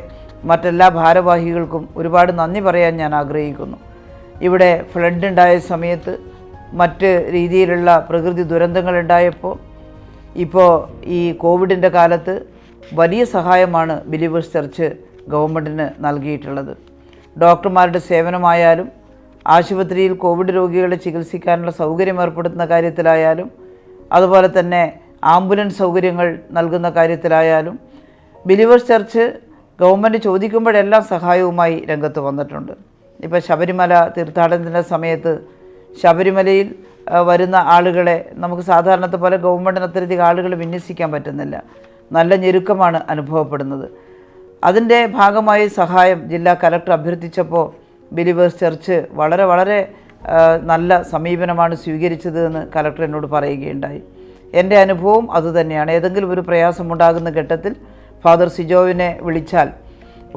മറ്റെല്ലാ ഭാരവാഹികൾക്കും ഒരുപാട് നന്ദി പറയാൻ ഞാൻ ആഗ്രഹിക്കുന്നു. ഇവിടെ ഫ്ലഡ് ഉണ്ടായ സമയത്ത്, മറ്റ് രീതിയിലുള്ള പ്രകൃതി ദുരന്തങ്ങളുണ്ടായപ്പോൾ, ഇപ്പോൾ ഈ കോവിഡിൻ്റെ കാലത്ത് വലിയ സഹായമാണ് ബിലീവേഴ്സ് ചർച്ച് ഗവൺമെൻറ്റിന് നൽകിയിട്ടുള്ളത്. ഡോക്ടർമാരുടെ സേവനമായാലും, ആശുപത്രിയിൽ കോവിഡ് രോഗികളെ ചികിത്സിക്കാനുള്ള സൗകര്യം ഏർപ്പെടുത്തുന്ന കാര്യത്തിലായാലും, അതുപോലെ തന്നെ ആംബുലൻസ് സൗകര്യങ്ങൾ നൽകുന്ന കാര്യത്തിലായാലും ബിലീവേഴ്സ് ചർച്ച് ഗവൺമെൻറ് ചോദിക്കുമ്പോഴെല്ലാം സഹായവുമായി രംഗത്ത് വന്നിട്ടുണ്ട്. ഇപ്പോൾ ശബരിമല തീർത്ഥാടനത്തിൻ്റെ സമയത്ത് ശബരിമലയിൽ വരുന്ന ആളുകളെ നമുക്ക് സാധാരണത്തെ പോലെ ഗവൺമെൻറ്റിന് അത്രയധികം ആളുകളെ വിന്യസിക്കാൻ പറ്റുന്നില്ല. നല്ല ഞെരുക്കമാണ് അനുഭവപ്പെടുന്നത്. അതിൻ്റെ ഭാഗമായി സഹായം ജില്ലാ കലക്ടർ അഭ്യർത്ഥിച്ചപ്പോൾ ബിലീവേഴ്സ് ചർച്ച് വളരെ നല്ല സമീപനമാണ് സ്വീകരിച്ചത് എന്ന് കലക്ടർ എന്നോട് പറയുകയുണ്ടായി. എൻ്റെ അനുഭവം അതുതന്നെയാണ്. ഏതെങ്കിലും ഒരു പ്രയാസമുണ്ടാകുന്ന ഘട്ടത്തിൽ ഫാദർ സിജോവിനെ വിളിച്ചാൽ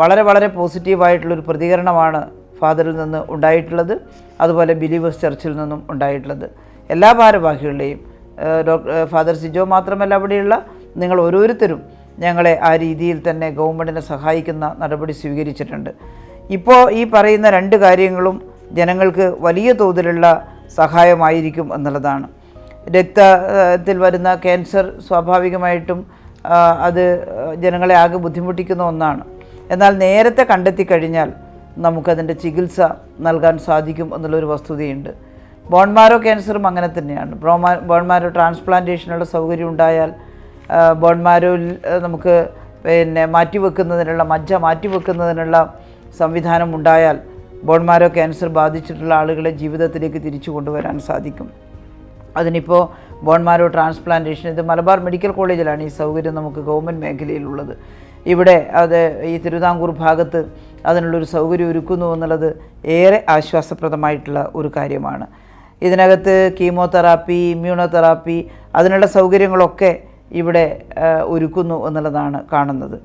വളരെ പോസിറ്റീവായിട്ടുള്ളൊരു പ്രതികരണമാണ് ഫാദറിൽ നിന്ന് ഉണ്ടായിട്ടുള്ളത്. അതുപോലെ ബിലീവേഴ്സ് ചർച്ചിൽ നിന്നും ഉണ്ടായിട്ടുള്ളത്. എല്ലാ ഭാരവാഹികളുടെയും, ഫാദർ സിജോ മാത്രമല്ല, അവിടെയുള്ള നിങ്ങൾ ഓരോരുത്തരും ഞങ്ങളെ ആ രീതിയിൽ തന്നെ ഗവൺമെൻറ്റിനെ സഹായിക്കുന്ന നടപടി സ്വീകരിച്ചിട്ടുണ്ട്. ഇപ്പോൾ ഈ പറയുന്ന 2 കാര്യങ്ങളും ജനങ്ങൾക്ക് വലിയ തോതിലുള്ള സഹായമായിരിക്കും എന്നുള്ളതാണ്. രക്തത്തിൽ വരുന്ന ക്യാൻസർ സ്വാഭാവികമായിട്ടും അത് ജനങ്ങളെ ആകെ ബുദ്ധിമുട്ടിക്കുന്ന ഒന്നാണ്. എന്നാൽ നേരത്തെ കണ്ടെത്തി കഴിഞ്ഞാൽ നമുക്കതിൻ്റെ ചികിത്സ നൽകാൻ സാധിക്കും എന്നുള്ളൊരു വസ്തുതയുണ്ട്. ബോൺമാരോ ക്യാൻസറും അങ്ങനെ തന്നെയാണ്. ബോൺമാരോ ട്രാൻസ്പ്ലാന്റേഷനുള്ള സൗകര്യം ഉണ്ടായാൽ, ബോൺമാരോയിൽ നമുക്ക് മജ്ജ മാറ്റിവെക്കുന്നതിനുള്ള സംവിധാനം ഉണ്ടായാൽ ബോൺമാരോ ക്യാൻസർ ബാധിച്ചിട്ടുള്ള ആളുകളെ ജീവിതത്തിലേക്ക് തിരിച്ചു കൊണ്ടുവരാൻ സാധിക്കും. അതിനിപ്പോൾ ബോൺമാരോ ട്രാൻസ്പ്ലാന്റേഷൻ, ഇത് മലബാർ മെഡിക്കൽ കോളേജിലാണ് ഈ സൗകര്യം നമുക്ക് ഗവൺമെൻറ് മേഖലയിലുള്ളത്. ഇവിടെ ഈ തിരുവിതാംകൂർ ഭാഗത്ത് അതിനുള്ളൊരു സൗകര്യം ഒരുക്കുന്നു എന്നുള്ളത് ഏറെ ആശ്വാസപ്രദമായിട്ടുള്ള ഒരു കാര്യമാണ്. ഇതിനകത്ത് കീമോതെറാപ്പി, ഇമ്മ്യൂണോതെറാപ്പി, അതിനുള്ള സൗകര്യങ്ങളൊക്കെ ഇവിടെ ഒരുക്കുന്നു എന്നുള്ളതാണ് കാണുന്നത്.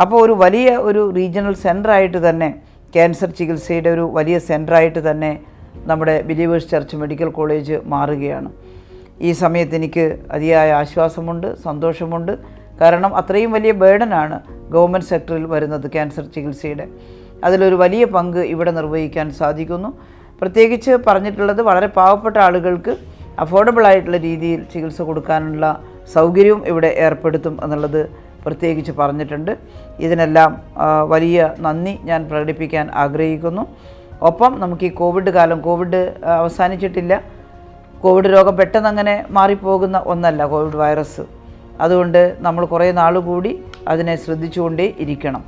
അപ്പോൾ ഒരു വലിയ റീജിയണൽ സെൻ്ററായിട്ട് തന്നെ, ക്യാൻസർ ചികിത്സയുടെ ഒരു വലിയ സെൻ്ററായിട്ട് തന്നെ നമ്മുടെ ബിലീവേഴ്സ് ചർച്ച് മെഡിക്കൽ കോളേജ് മാറുകയാണ്. ഈ സമയത്ത് എനിക്ക് അതിയായ ആശ്വാസമുണ്ട്, സന്തോഷമുണ്ട്. കാരണം അത്രയും വലിയ ബേർഡനാണ് ഗവൺമെൻറ് സെക്ടറിൽ വരുന്നത് ക്യാൻസർ ചികിത്സയുടെ. അതിലൊരു വലിയ പങ്ക് ഇവിടെ നിർവഹിക്കാൻ സാധിക്കുന്നു. പ്രത്യേകിച്ച് പറഞ്ഞിട്ടുള്ളത് വളരെ പാവപ്പെട്ട ആളുകൾക്ക് അഫോർഡബിൾ ആയിട്ടുള്ള രീതിയിൽ ചികിത്സ കൊടുക്കാനുള്ള സൗകര്യവും ഇവിടെ ഏർപ്പെടുത്തും എന്നുള്ളത് പ്രത്യേകിച്ച് പറഞ്ഞിട്ടുണ്ട്. ഇതിനെല്ലാം വലിയ നന്ദി ഞാൻ പ്രകടിപ്പിക്കാൻ ആഗ്രഹിക്കുന്നു. ഒപ്പം നമുക്ക് ഈ കോവിഡ് അവസാനിച്ചിട്ടില്ല. കോവിഡ് രോഗം പെട്ടെന്ന് അങ്ങനെ മാറിപ്പോകുന്ന ഒന്നല്ല കോവിഡ് വൈറസ്. അതുകൊണ്ട് നമ്മൾ കുറേ നാളുകൂടി അതിനെ ശ്രദ്ധിച്ചുകൊണ്ടേ ഇരിക്കണം.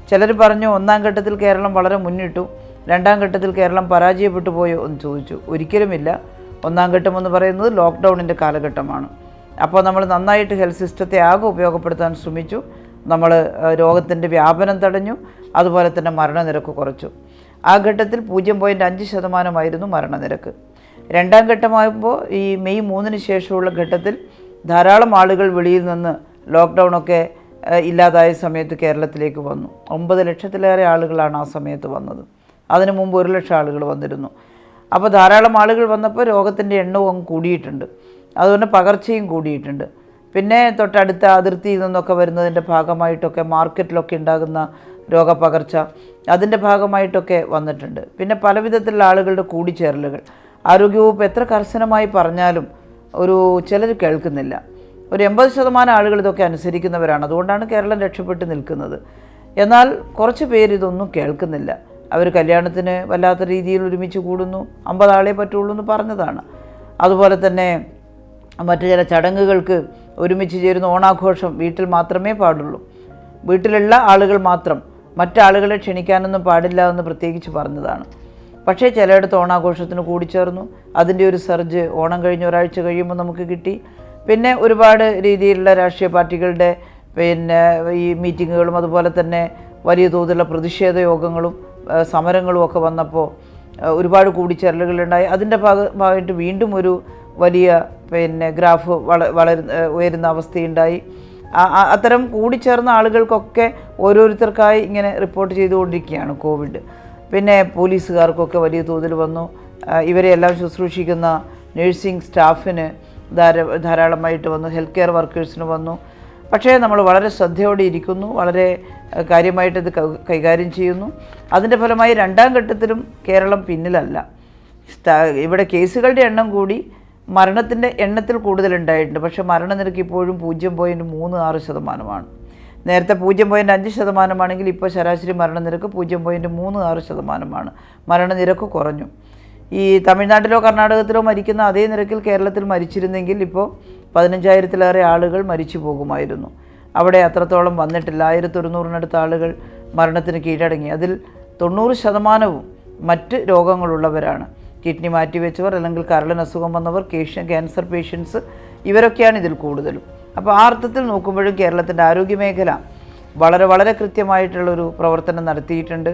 ചിലർ പറഞ്ഞു 1ാം ഘട്ടത്തിൽ കേരളം വളരെ മുന്നിട്ടു, 2ാം ഘട്ടത്തിൽ കേരളം പരാജയപ്പെട്ടു പോയോ എന്ന് ചോദിച്ചു. ഒരിക്കലുമില്ല. 1ാം ഘട്ടം എന്ന് പറയുന്നത് ലോക്ക്ഡൗണിൻ്റെ കാലഘട്ടമാണ്. അപ്പോൾ നമ്മൾ നന്നായിട്ട് ഹെൽത്ത് സിസ്റ്റത്തെ ആകെ ഉപയോഗപ്പെടുത്താൻ ശ്രമിച്ചു. നമ്മൾ രോഗത്തിൻ്റെ വ്യാപനം തടഞ്ഞു, അതുപോലെ തന്നെ മരണനിരക്ക് കുറച്ചു. ആ ഘട്ടത്തിൽ 0.5% മരണനിരക്ക്. 2ാം ഘട്ടമാകുമ്പോൾ ഈ മെയ് 3 ശേഷമുള്ള ഘട്ടത്തിൽ ധാരാളം ആളുകൾ വെളിയിൽ നിന്ന് ലോക്ക്ഡൗണൊക്കെ ഇല്ലാതായ സമയത്ത് കേരളത്തിലേക്ക് വന്നു. 9 ലക്ഷത്തിലേറെ ആളുകളാണ് ആ സമയത്ത് വന്നത്. അതിനു മുമ്പ് 1 ലക്ഷം ആളുകൾ വന്നിരുന്നു. അപ്പോൾ ധാരാളം ആളുകൾ വന്നപ്പോൾ രോഗത്തിൻ്റെ എണ്ണവും കൂടിയിട്ടുണ്ട്. അതുകൊണ്ട് പകർച്ചയും കൂടിയിട്ടുണ്ട്. പിന്നെ തൊട്ടടുത്ത അതിർത്തിയിൽ നിന്നൊക്കെ വരുന്നതിൻ്റെ ഭാഗമായിട്ടൊക്കെ മാർക്കറ്റിലൊക്കെ ഉണ്ടാകുന്ന രോഗപകർച്ച അതിൻ്റെ ഭാഗമായിട്ടൊക്കെ വന്നിട്ടുണ്ട്. പിന്നെ പല വിധത്തിലുള്ള ആളുകളുടെ കൂടിച്ചേരലുകൾ. ആരോഗ്യവകുപ്പ് എത്ര കർശനമായി പറഞ്ഞാലും ചിലർ കേൾക്കുന്നില്ല. ഒരു 80% ആളുകൾ ഇതൊക്കെ അനുസരിക്കുന്നവരാണ്. അതുകൊണ്ടാണ് കേരളം രക്ഷപ്പെട്ട് നിൽക്കുന്നത്. എന്നാൽ കുറച്ച് പേര് ഇതൊന്നും കേൾക്കുന്നില്ല. അവർ കല്യാണത്തിന് വല്ലാത്ത രീതിയിൽ ഒരുമിച്ച് കൂടുന്നു, 50 ആളെ പറ്റുള്ളൂ എന്ന് പറഞ്ഞതാണ്. അതുപോലെ തന്നെ മറ്റു ചില ചടങ്ങുകൾക്ക് ഒരുമിച്ച് ചേരുന്ന ഓണാഘോഷം വീട്ടിൽ മാത്രമേ പാടുള്ളൂ, വീട്ടിലുള്ള ആളുകൾ മാത്രം, മറ്റാളുകളെ ക്ഷണിക്കാനൊന്നും പാടില്ല എന്ന് പ്രത്യേകിച്ച് പറഞ്ഞതാണ്. പക്ഷേ ചിലയിടത്ത് ഓണാഘോഷത്തിന് കൂടിച്ചേർന്നു. അതിൻ്റെ ഒരു സർജ് ഓണം കഴിഞ്ഞ് ഒരാഴ്ച കഴിയുമ്പോൾ നമുക്ക് കിട്ടി. പിന്നെ ഒരുപാട് രീതിയിലുള്ള രാഷ്ട്രീയ പാർട്ടികളുടെ ഈ മീറ്റിങ്ങുകളും അതുപോലെ തന്നെ വലിയ തോതിലുള്ള പ്രതിഷേധ യോഗങ്ങളും സമരങ്ങളും ഒക്കെ വന്നപ്പോൾ ഒരുപാട് കൂടിച്ചേരലുകളുണ്ടായി. അതിൻ്റെ ഭാഗമായിട്ട് വീണ്ടും ഒരു വലിയ ഗ്രാഫ് ഉയരുന്ന അവസ്ഥയുണ്ടായി. അത്തരം കൂടിച്ചേർന്ന ആളുകൾക്കൊക്കെ ഓരോരുത്തർക്കായി ഇങ്ങനെ റിപ്പോർട്ട് ചെയ്തുകൊണ്ടിരിക്കുകയാണ് കോവിഡ്. പിന്നെ പോലീസുകാർക്കൊക്കെ വലിയ തോതിൽ വന്നു. ഇവരെയെല്ലാം ശുശ്രൂഷിക്കുന്ന നഴ്സിംഗ് സ്റ്റാഫിന് ധാരാളമായിട്ട് വന്നു, ഹെൽത്ത് കെയർ വർക്കേഴ്സിന് വന്നു. പക്ഷേ നമ്മൾ വളരെ ശ്രദ്ധയോടെ ഇരിക്കുന്നു, വളരെ കാര്യമായിട്ട് ഇത് കൈകാര്യം ചെയ്യുന്നു. അതിൻ്റെ ഫലമായി 2ാം ഘട്ടത്തിലും കേരളം പിന്നിലല്ല. ഇവിടെ കേസുകളുടെ എണ്ണം കൂടി മരണത്തിൻ്റെ എണ്ണത്തിൽ കൂടുതലുണ്ടായിട്ടുണ്ട്. പക്ഷേ മരണനിരക്ക് ഇപ്പോഴും 0.36%. നേരത്തെ 0.5% ഇപ്പോൾ ശരാശരി മരണനിരക്ക് 0.36%. മരണനിരക്ക് കുറഞ്ഞു. ഈ തമിഴ്നാട്ടിലോ കർണാടകത്തിലോ മരിക്കുന്ന അതേ നിരക്കിൽ കേരളത്തിൽ മരിച്ചിരുന്നെങ്കിൽ ഇപ്പോൾ 15,000-ലേറെ ആളുകൾ മരിച്ചു പോകുമായിരുന്നു. അവിടെ അത്രത്തോളം വന്നിട്ടില്ല. 1,100-നടുത്ത ആളുകൾ മരണത്തിന് കീഴടങ്ങി. അതിൽ 90% മറ്റ് രോഗങ്ങളുള്ളവരാണ്. കിഡ്നി മാറ്റിവെച്ചവർ, അല്ലെങ്കിൽ കരളിന് അസുഖം വന്നവർ, ക്യാൻസർ പേഷ്യൻസ്, ഇവരൊക്കെയാണ് ഇതിൽ കൂടുതലും. അപ്പോൾ ആ അർത്ഥത്തിൽ നോക്കുമ്പോഴും കേരളത്തിൻ്റെ ആരോഗ്യമേഖല വളരെ വളരെ കൃത്യമായിട്ടുള്ളൊരു പ്രവർത്തനം നടത്തിയിട്ടുണ്ട്.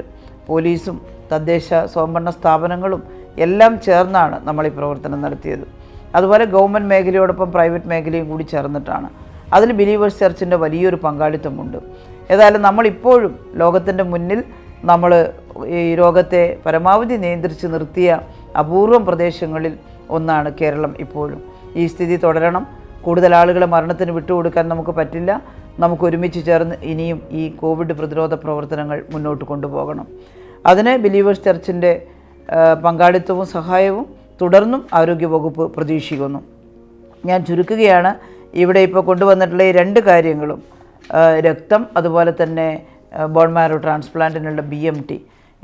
പോലീസും തദ്ദേശ സ്വയംഭരണ സ്ഥാപനങ്ങളും എല്ലാം ചേർന്നാണ് നമ്മൾ ഈ പ്രവർത്തനം നടത്തിയത്. അതുപോലെ ഗവൺമെൻറ് മേഖലയോടൊപ്പം പ്രൈവറ്റ് മേഖലയും കൂടി ചേർന്നിട്ടാണ്. അതിൽ ബിലീവേഴ്സ് ചർച്ചിൻ്റെ വലിയൊരു പങ്കാളിത്തമുണ്ട്. ഏതായാലും നമ്മളിപ്പോഴും ലോകത്തിൻ്റെ മുന്നിൽ നമ്മൾ ഈ രോഗത്തെ പരമാവധി നിയന്ത്രിച്ച് നിർത്തിയ അപൂർവം പ്രദേശങ്ങളിൽ ഒന്നാണ് കേരളം ഇപ്പോഴും. ഈ സ്ഥിതി തുടരണം. കൂടുതൽ ആളുകളെ മരണത്തിന് വിട്ടുകൊടുക്കാൻ നമുക്ക് പറ്റില്ല. നമുക്ക് ഒരുമിച്ച് ചേർന്ന് ഇനിയും ഈ കോവിഡ് പ്രതിരോധ പ്രവർത്തനങ്ങൾ മുന്നോട്ട് കൊണ്ടുപോകണം. അതിന് ബിലീവേഴ്സ് ചർച്ചിൻ്റെ പങ്കാളിത്തവും സഹായവും തുടർന്നും ആരോഗ്യവകുപ്പ് പ്രതീക്ഷിക്കുന്നു. ഞാൻ ചുരുക്കുകയാണ്. ഇവിടെ ഇപ്പോൾ കൊണ്ടുവന്നിട്ടുള്ള ഈ 2 കാര്യങ്ങളും, രക്തം അതുപോലെ തന്നെ ബോൺ മാരോ ട്രാൻസ്പ്ലാന്റിനുള്ള BMT,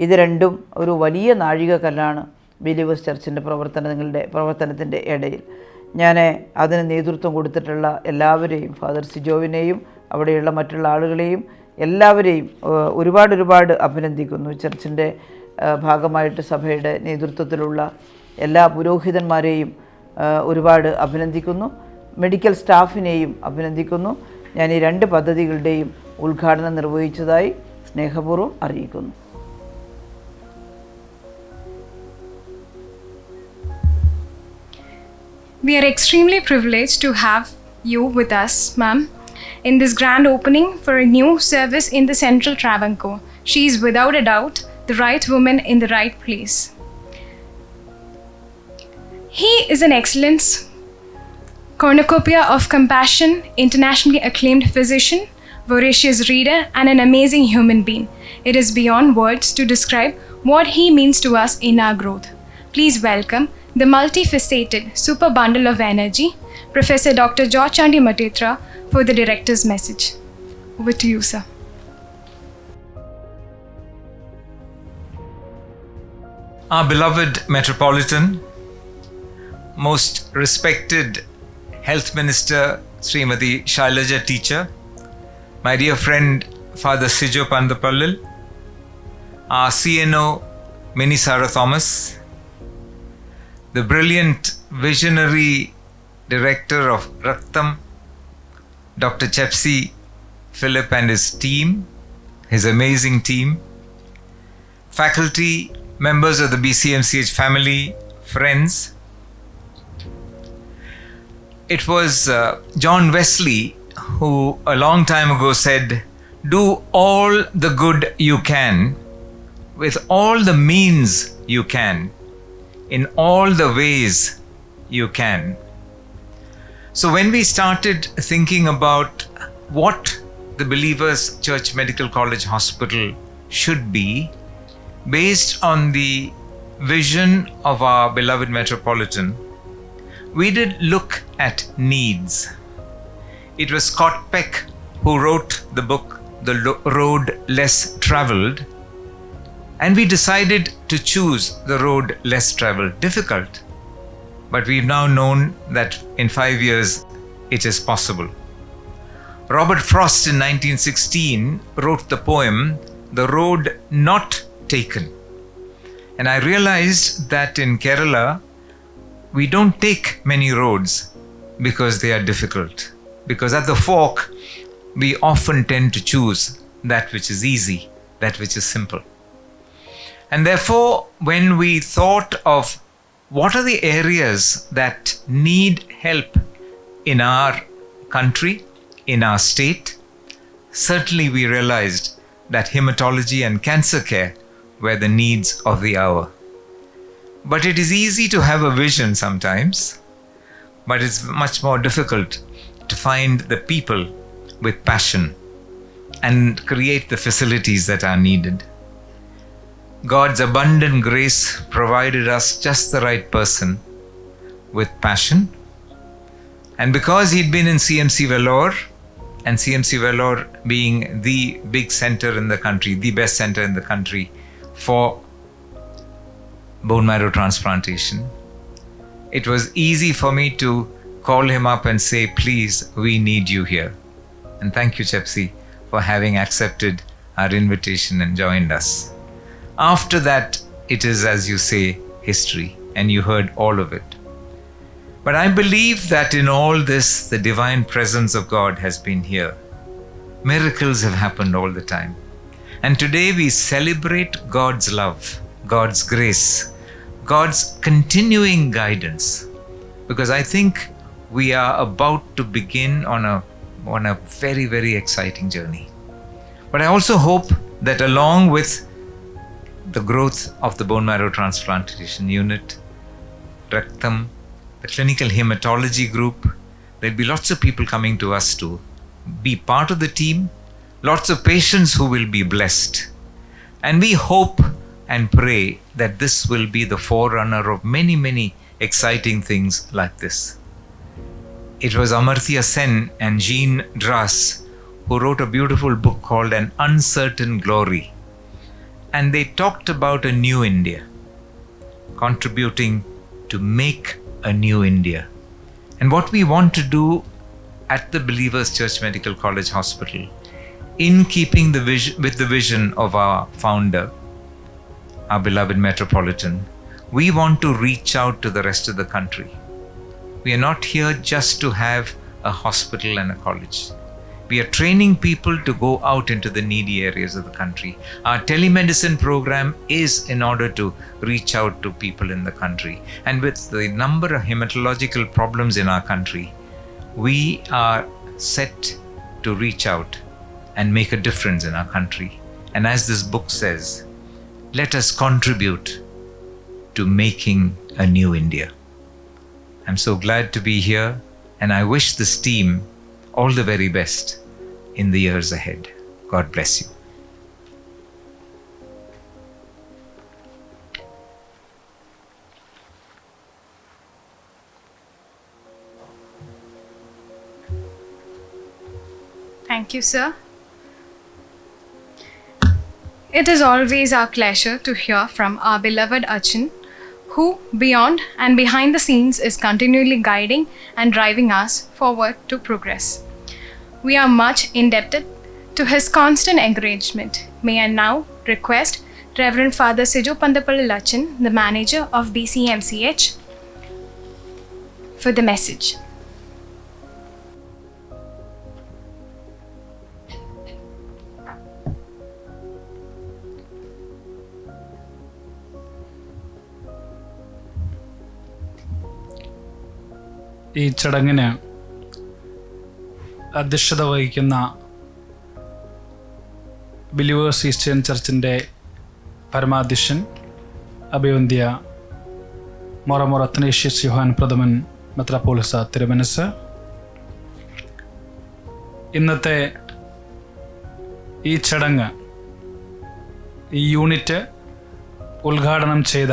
ഇത് രണ്ടും ഒരു വലിയ നാഴികക്കല്ലാണ് ബിലീവേഴ്സ് ചർച്ചിൻ്റെ പ്രവർത്തനത്തിൻ്റെ ഇടയിൽ. ഞാൻ അതിന് നേതൃത്വം കൊടുത്തിട്ടുള്ള എല്ലാവരെയും, ഫാദർ സിജോവിനെയും അവിടെയുള്ള മറ്റുള്ള ആളുകളെയും എല്ലാവരെയും ഒരുപാട് അഭിനന്ദിക്കുന്നു. ചർച്ചിൻ്റെ ഭാഗമായിട്ട് സഭയുടെ നേതൃത്വത്തിലുള്ള എല്ലാ പുരോഹിതന്മാരെയും ഒരുപാട് അഭിനന്ദിക്കുന്നു. മെഡിക്കൽ സ്റ്റാഫിനെയും അഭിനന്ദിക്കുന്നു. ഞാൻ ഈ 2 പദ്ധതികളുടെയും ഉദ്ഘാടനം നിർവഹിച്ചതായി സ്നേഹപൂർവ്വം അറിയിക്കുന്നു. We are extremely privileged to have you with us, ma'am, in this grand opening for a new service in the Central Travancore. She is without a doubt the right woman in the right place. He is an excellence, cornucopia of compassion, internationally acclaimed physician, voracious reader, and an amazing human being. It is beyond words to describe what he means to us in our growth. Please welcome the multifaceted super bundle of energy, Professor Dr. George Chandi Matetra, for the director's message. Over to you, sir. Our beloved Metropolitan, most respected Health Minister Srimati Shailaja Teacher, my dear friend Father Sijo Pandapallil, our CNO Minnie Sarah Thomas, the brilliant visionary director of Raktam, Dr. Chepsi Philip and his team, his amazing team, faculty, members of the BCMCH family, friends. It was John Wesley who a long time ago said, "Do all the good you can, with all the means you can, in all the ways you can." So when we started thinking about what the Believers Church Medical College Hospital should be, based on the vision of our beloved Metropolitan, we did look at needs. It was Scott Peck who wrote the book, The Road Less Traveled, and we decided to choose the road less traveled. Difficult, but we've now known that in 5 years it is possible. Robert Frost in 1916 wrote the poem, The Road Not Taken. And I realized that in Kerala, we don't take many roads because they are difficult. Because at the fork, we often tend to choose that which is easy, that which is simple. And therefore, when we thought of what are the areas that need help in our country, in our state, certainly we realized that hematology and cancer care were the needs of the hour. But it is easy to have a vision sometimes, but it's much more difficult to find the people with passion and create the facilities that are needed. God's abundant grace provided us just the right person with passion. And because he'd been in CMC Vellore, and CMC Vellore being the big center in the country, the best center in the country for bone marrow transplantation, it was easy for me to call him up and say, please, we need you here. And thank you, Chepsi, for having accepted our invitation and joined us. After that, it is, as you say, history, and you heard all of it. But I believe that in all this, the divine presence of God has been here. Miracles have happened all the time. And today we celebrate God's love, God's grace, God's continuing guidance. Because I think we are about to begin on a very, very exciting journey. But I also hope that along with the growth of the bone marrow transplantation unit, Raktam, the clinical hematology group, there'll be lots of people coming to us to be part of the team, lots of patients who will be blessed. And we hope and pray that this will be the forerunner of many, many exciting things like this. It was Amartya Sen and Jean Dras who wrote a beautiful book called An Uncertain Glory. And they talked about a new India, contributing to make a new India. And what we want to do at the Believers Church Medical College Hospital, in keeping with the vision of our founder, our beloved Metropolitan, we want to reach out to the rest of the country. We are not here just to have a hospital and a college. We are training people to go out into the needy areas of the country. Our telemedicine program is in order to reach out to people in the country. And with the number of hematological problems in our country, we are set to reach out and make a difference in our country. And as this book says, let us contribute to making a new India. I'm so glad to be here, and I wish this team all the very best in the years ahead. God bless you. Thank you, sir. It is always our pleasure to hear from our beloved Achin, who, beyond and behind the scenes, is continually guiding and driving us forward to progress. We are much indebted to his constant encouragement. May I now request Reverend Father Sijo Pandapalli Achin, the manager of BCMCH, for the message. ഈ ചടങ്ങിന് അധ്യക്ഷത വഹിക്കുന്ന believers eastern ചർച്ചിൻ്റെ പരമാധ്യക്ഷൻ അഭിവന്ദ്യ മൊറമൊറ Athanasius Yohan പ്രഥമൻ മെത്രാപ്പോലിത്ത തിരുമനസ്, ഇന്നത്തെ ഈ ചടങ്ങ്, ഈ unit ഉദ്ഘാടനം ചെയ്ത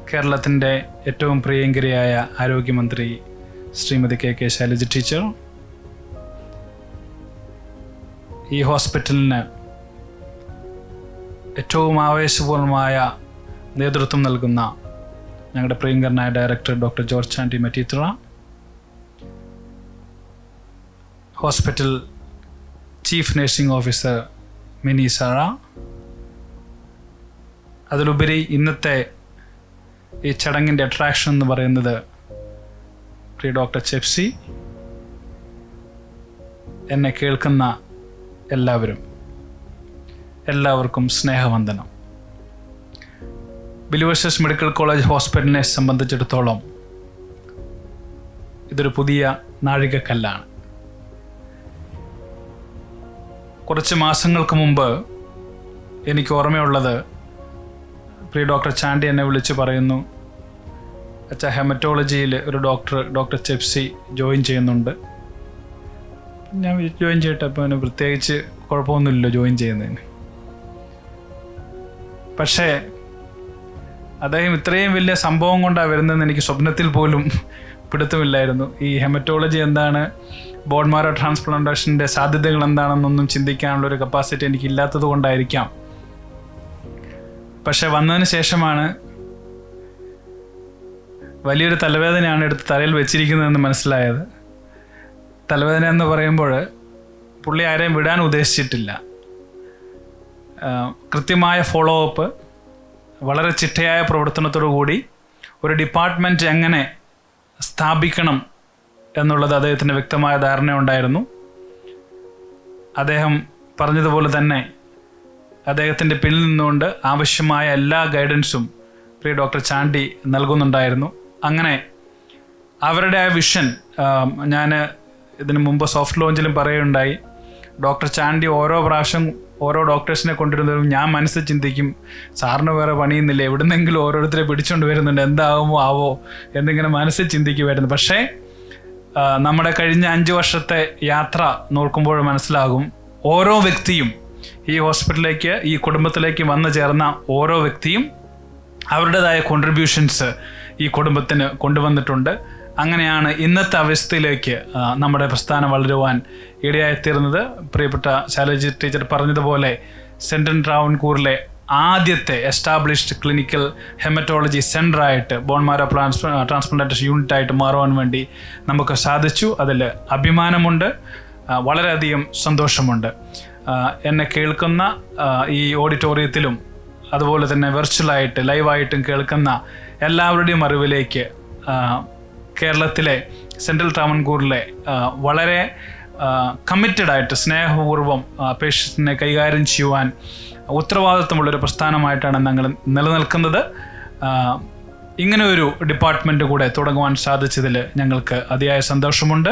കേരളത്തിൻ്റെ ഏറ്റവും പ്രിയങ്കരിയായ ആരോഗ്യമന്ത്രി ശ്രീമതി കെ ശൈലജ ടീച്ചർ, ഈ ഹോസ്പിറ്റലിന് ഏറ്റവും ആവേശപൂർണമായ നേതൃത്വം നൽകുന്ന ഞങ്ങളുടെ പ്രിയങ്കരനായ director doctor George Chandy Mattethura, hospital chief nursing officer Mini Sara, അതിലുപരി ഇന്നത്തെ ഈ ചടങ്ങിൻ്റെ അട്രാക്ഷൻ എന്ന് പറയുന്നത് പ്രിയ ഡോക്ടർ ചെപ്സി, എന്നെ കേൾക്കുന്ന എല്ലാവർക്കും സ്നേഹവന്ദനം. ബിലീവേഴ്സ് മെഡിക്കൽ കോളേജ് ഹോസ്പിറ്റലിനെ സംബന്ധിച്ചിടത്തോളം ഇതൊരു പുതിയ നാഴികക്കല്ലാണ്. കുറച്ച് മാസങ്ങൾക്ക് മുമ്പ് എനിക്ക് ഓർമ്മയുള്ളത്, പ്രിയ ഡോക്ടർ ചാണ്ടി എന്നെ വിളിച്ച് പറയുന്നു, അച്ഛാ ഹെമറ്റോളജിയിൽ ഒരു ഡോക്ടർ ചെപ്സി ജോയിൻ ചെയ്യുന്നുണ്ട്. ഞാൻ ജോയിൻ ചെയ്തിട്ടപ്പോൾ അവന് പ്രത്യേകിച്ച് കുഴപ്പമൊന്നുമില്ലല്ലോ ജോയിൻ ചെയ്യുന്നതിന്. പക്ഷേ അദ്ദേഹം ഇത്രയും വലിയ സംഭവം കൊണ്ടാണ് വരുന്നതെന്ന് എനിക്ക് സ്വപ്നത്തിൽ പോലും പിടുത്തമില്ലായിരുന്നു. ഈ ഹെമറ്റോളജി എന്താണ്, ബോൺ മാരോ ട്രാൻസ്പ്ലാന്റേഷൻ്റെ സാധ്യതകൾ എന്താണെന്നൊന്നും ചിന്തിക്കാനുള്ളൊരു കപ്പാസിറ്റി എനിക്കില്ലാത്തത് കൊണ്ടായിരിക്കാം. പക്ഷെ വന്നതിന് ശേഷമാണ് വലിയൊരു തലവേദനയാണ് എടുത്ത് തലയിൽ വെച്ചിരിക്കുന്നതെന്ന് മനസ്സിലായത്. തലവേദന എന്ന് പറയുമ്പോൾ പുള്ളി ആരെയും വിടാൻ ഉദ്ദേശിച്ചിട്ടില്ല. കൃത്യമായ ഫോളോ അപ്പ്, വളരെ ചിട്ടയായ പ്രവർത്തനത്തോടു കൂടി ഒരു ഡിപ്പാർട്ട്മെൻറ്റ് എങ്ങനെ സ്ഥാപിക്കണം എന്നുള്ളത് അദ്ദേഹത്തിന് വ്യക്തമായ ധാരണയുണ്ടായിരുന്നു. അദ്ദേഹം പറഞ്ഞതുപോലെ തന്നെ അദ്ദേഹത്തിൻ്റെ പിന്നിൽ നിന്നുകൊണ്ട് ആവശ്യമായ എല്ലാ ഗൈഡൻസും പ്രിയ ഡോക്ടർ ചാണ്ടി നൽകുന്നുണ്ടായിരുന്നു. അങ്ങനെ അവരുടെ ആ വിഷൻ ഞാൻ ഇതിനു മുമ്പ് സോഫ്റ്റ് ലോഞ്ചിലും പറയുകയുണ്ടായി. ഡോക്ടർ ചാണ്ടി ഓരോ പ്രാവശ്യം ഓരോ ഡോക്ടേഴ്സിനെ കൊണ്ടുവരുന്നതും ഞാൻ മനസ്സിൽ ചിന്തിക്കും, സാറിന് വേറെ പണിയുന്നില്ല, എവിടുന്നെങ്കിലും ഓരോരുത്തരെ പിടിച്ചുകൊണ്ട് വരുന്നുണ്ട്, എന്താകുമോ ആവോ എന്നിങ്ങനെ മനസ്സിൽ ചിന്തിക്കുമായിരുന്നു. പക്ഷേ നമ്മുടെ കഴിഞ്ഞ 5 വർഷത്തെ യാത്ര നോക്കുമ്പോൾ മനസ്സിലാകും, ഓരോ വ്യക്തിയും ഈ ഹോസ്പിറ്റലിലേക്ക്, ഈ കുടുംബത്തിലേക്ക് വന്നു ചേർന്ന ഓരോ വ്യക്തിയും അവരുടേതായ കോൺട്രിബ്യൂഷൻസ് ഈ കുടുംബത്തിന് കൊണ്ടുവന്നിട്ടുണ്ട്. അങ്ങനെയാണ് ഇന്നത്തെ അവസ്ഥയിലേക്ക് നമ്മുടെ പ്രസ്ഥാനം വളരുവാൻ ഇടയായിത്തീർന്നത്. പ്രിയപ്പെട്ട ശൈലജ ടീച്ചർ പറഞ്ഞതുപോലെ സെൻട്രൽ ട്രാവൻകൂറിലെ ആദ്യത്തെ എസ്റ്റാബ്ലിഷ്ഡ് ക്ലിനിക്കൽ ഹെമറ്റോളജി സെൻ്ററായിട്ട് ബോൺ മാരോ ട്രാൻസ്പ്ലാന്റേഷൻ യൂണിറ്റായിട്ട് മാറുവാൻ വേണ്ടി നമുക്ക് സാധിച്ചു. അതിൽ അഭിമാനമുണ്ട്, വളരെയധികം സന്തോഷമുണ്ട്. എന്നെ കേൾക്കുന്ന ഈ ഓഡിറ്റോറിയത്തിലും അതുപോലെ തന്നെ വെർച്വലായിട്ട് ലൈവായിട്ടും കേൾക്കുന്ന എല്ലാവരുടെയും അറിവിലേക്ക് കേരളത്തിലെ സെൻട്രൽ ട്രാവൻകൂറിലെ വളരെ കമ്മിറ്റഡായിട്ട് സ്നേഹപൂർവ്വം പേഷ്യൻസിനെ കൈകാര്യം ചെയ്യുവാൻ ഉത്തരവാദിത്വമുള്ളൊരു പ്രസ്ഥാനമായിട്ടാണ് ഞങ്ങൾ നിലനിൽക്കുന്നത്. ഇങ്ങനെ ഒരു ഡിപ്പാർട്ട്മെൻറ്റ് കൂടെ തുടങ്ങുവാൻ സാധിച്ചതിൽ ഞങ്ങൾക്ക് അതിയായ സന്തോഷമുണ്ട്.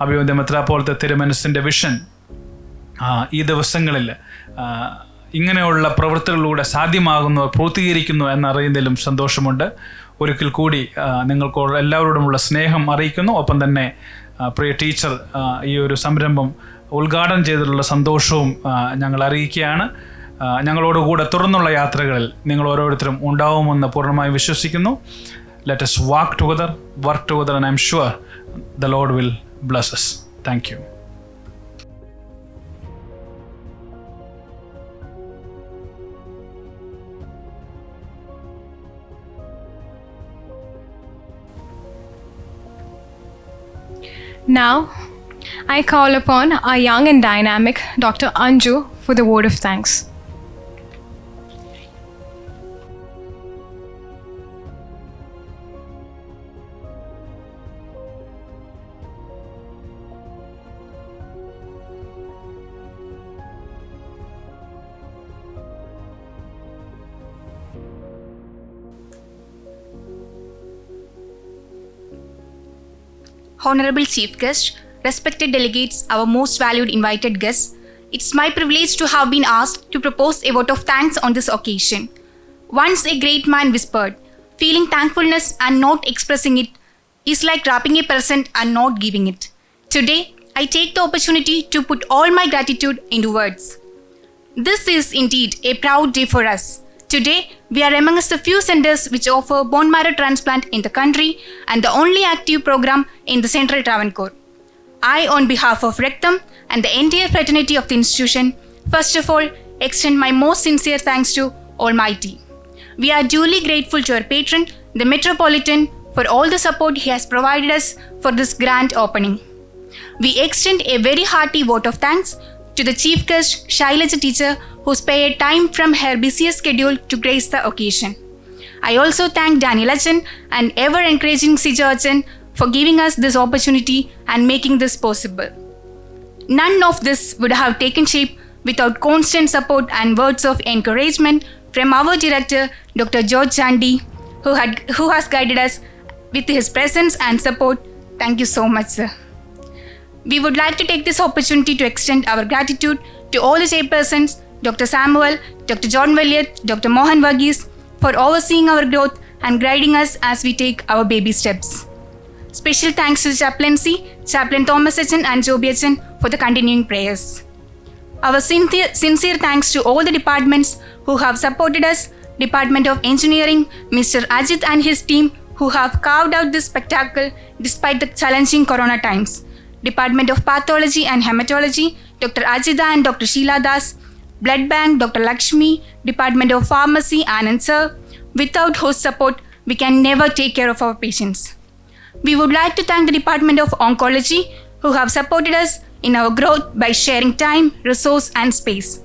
അഭിവന്ദ്യ മെത്രാപ്പോലത്തെ തിരുമനസിൻ്റെ വിഷൻ ഈ ദിവസങ്ങളിൽ ഇങ്ങനെയുള്ള പ്രവൃത്തികളിലൂടെ സാധ്യമാകുന്നു, പൂർത്തീകരിക്കുന്നു എന്നറിയുന്നതിലും സന്തോഷമുണ്ട്. ഒരിക്കൽ കൂടി നിങ്ങൾക്ക് എല്ലാവരോടുമുള്ള സ്നേഹം അറിയിക്കുന്നു. ഒപ്പം തന്നെ പ്രിയ ടീച്ചർ ഈ ഒരു സംരംഭം ഉദ്ഘാടനം ചെയ്തിട്ടുള്ള സന്തോഷവും ഞങ്ങൾ അറിയിക്കുകയാണ്. ഞങ്ങളോടുകൂടെ തുടർന്നുള്ള യാത്രകളിൽ നിങ്ങൾ ഓരോരുത്തരും ഉണ്ടാവുമെന്ന് പൂർണ്ണമായി വിശ്വസിക്കുന്നു. Let us walk together, work together, and I'm sure the Lord will bless us. Thank you. Now, I call upon our young and dynamic Dr. Anju for the word of thanks. Honorable Chief Guest, respected delegates, our most valued invited guests, it's my privilege to have been asked to propose a vote of thanks on this occasion. Once a great man whispered, feeling thankfulness and not expressing it is like wrapping a present and not giving it. Today, I take the opportunity to put all my gratitude into words. This is indeed a proud day for us. Today, we are amongst the few centers which offer bone marrow transplant in the country and the only active program in the Central Travancore. I, on behalf of Rectum and the entire fraternity of the institution, first of all, extend my most sincere thanks to Almighty. We are duly grateful to our patron, the Metropolitan, for all the support he has provided us for this grand opening. We extend a very hearty vote of thanks to the chief guest, Shailaja teacher, who spared time from her busiest schedule to grace the occasion. I also thank Daniel Achan and ever-encouraging Sijo Achan for giving us this opportunity and making this possible. None of this would have taken shape without constant support and words of encouragement from our director, Dr. George Chandy, who has guided us with his presence and support. Thank you so much, sir. We would like to take this opportunity to extend our gratitude to all the chairpersons, Dr. Samuel, Dr. John Williott, Dr. Mohan Varghese, for overseeing our growth and guiding us as we take our baby steps. Special thanks to the chaplaincy, Chaplain Thomas Achan and Joby Achan, for the continuing prayers. Our sincere thanks to all the departments who have supported us, Department of Engineering, Mr. Ajit and his team, who have carved out this spectacle despite the challenging corona times. Department of Pathology and Hematology, Dr. Ajita and Dr. Sheila Das, Blood Bank, Dr. Lakshmi, Department of Pharmacy, Anand sir. Without whose support, we can never take care of our patients. We would like to thank the Department of Oncology, who have supported us in our growth by sharing time, resource and space.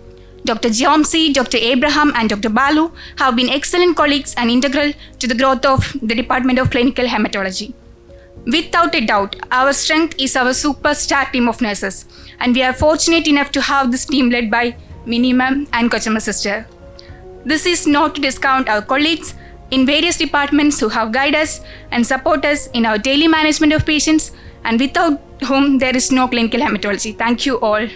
Dr. Jomsi, Dr. Abraham and Dr. Balu have been excellent colleagues and integral to the growth of the Department of Clinical Hematology. Without a doubt, our strength is our superstar team of nurses, and we are fortunate enough to have this team led by Minnie Ma'am and Kochama sister. This is not to discount our colleagues in various departments who have guided us and support us in our daily management of patients, and without whom there is no clinical hematology. Thank you all.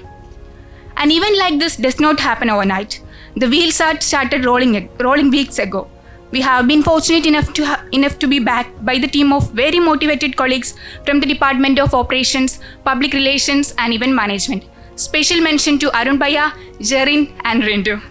An event like this does not happen overnight. The wheels started rolling weeks ago. We have been fortunate enough to be backed by the team of very motivated colleagues from the Department of Operations, Public Relations and Event Management. Special mention to Arun Bhaiya, Jarin and Rindu.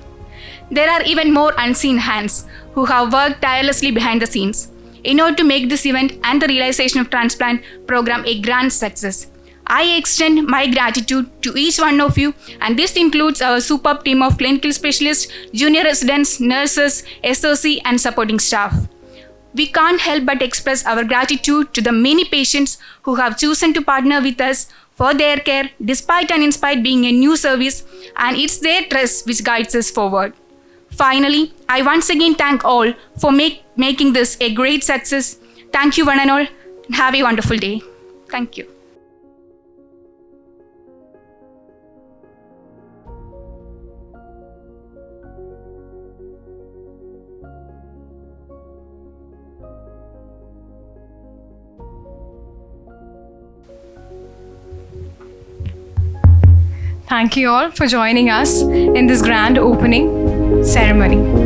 There are even more unseen hands who have worked tirelessly behind the scenes in order to make this event and the realization of transplant program a grand success. I extend my gratitude to each one of you, and this includes our superb team of clinical specialists, junior residents, nurses, SOC and supporting staff. We can't help but express our gratitude to the many patients who have chosen to partner with us for their care despite and in spite being a new service, and it's their trust which guides us forward. Finally, I once again thank all for making this a great success. Thank you one and all. Have a wonderful day. Thank you. Thank you all for joining us in this grand opening ceremony.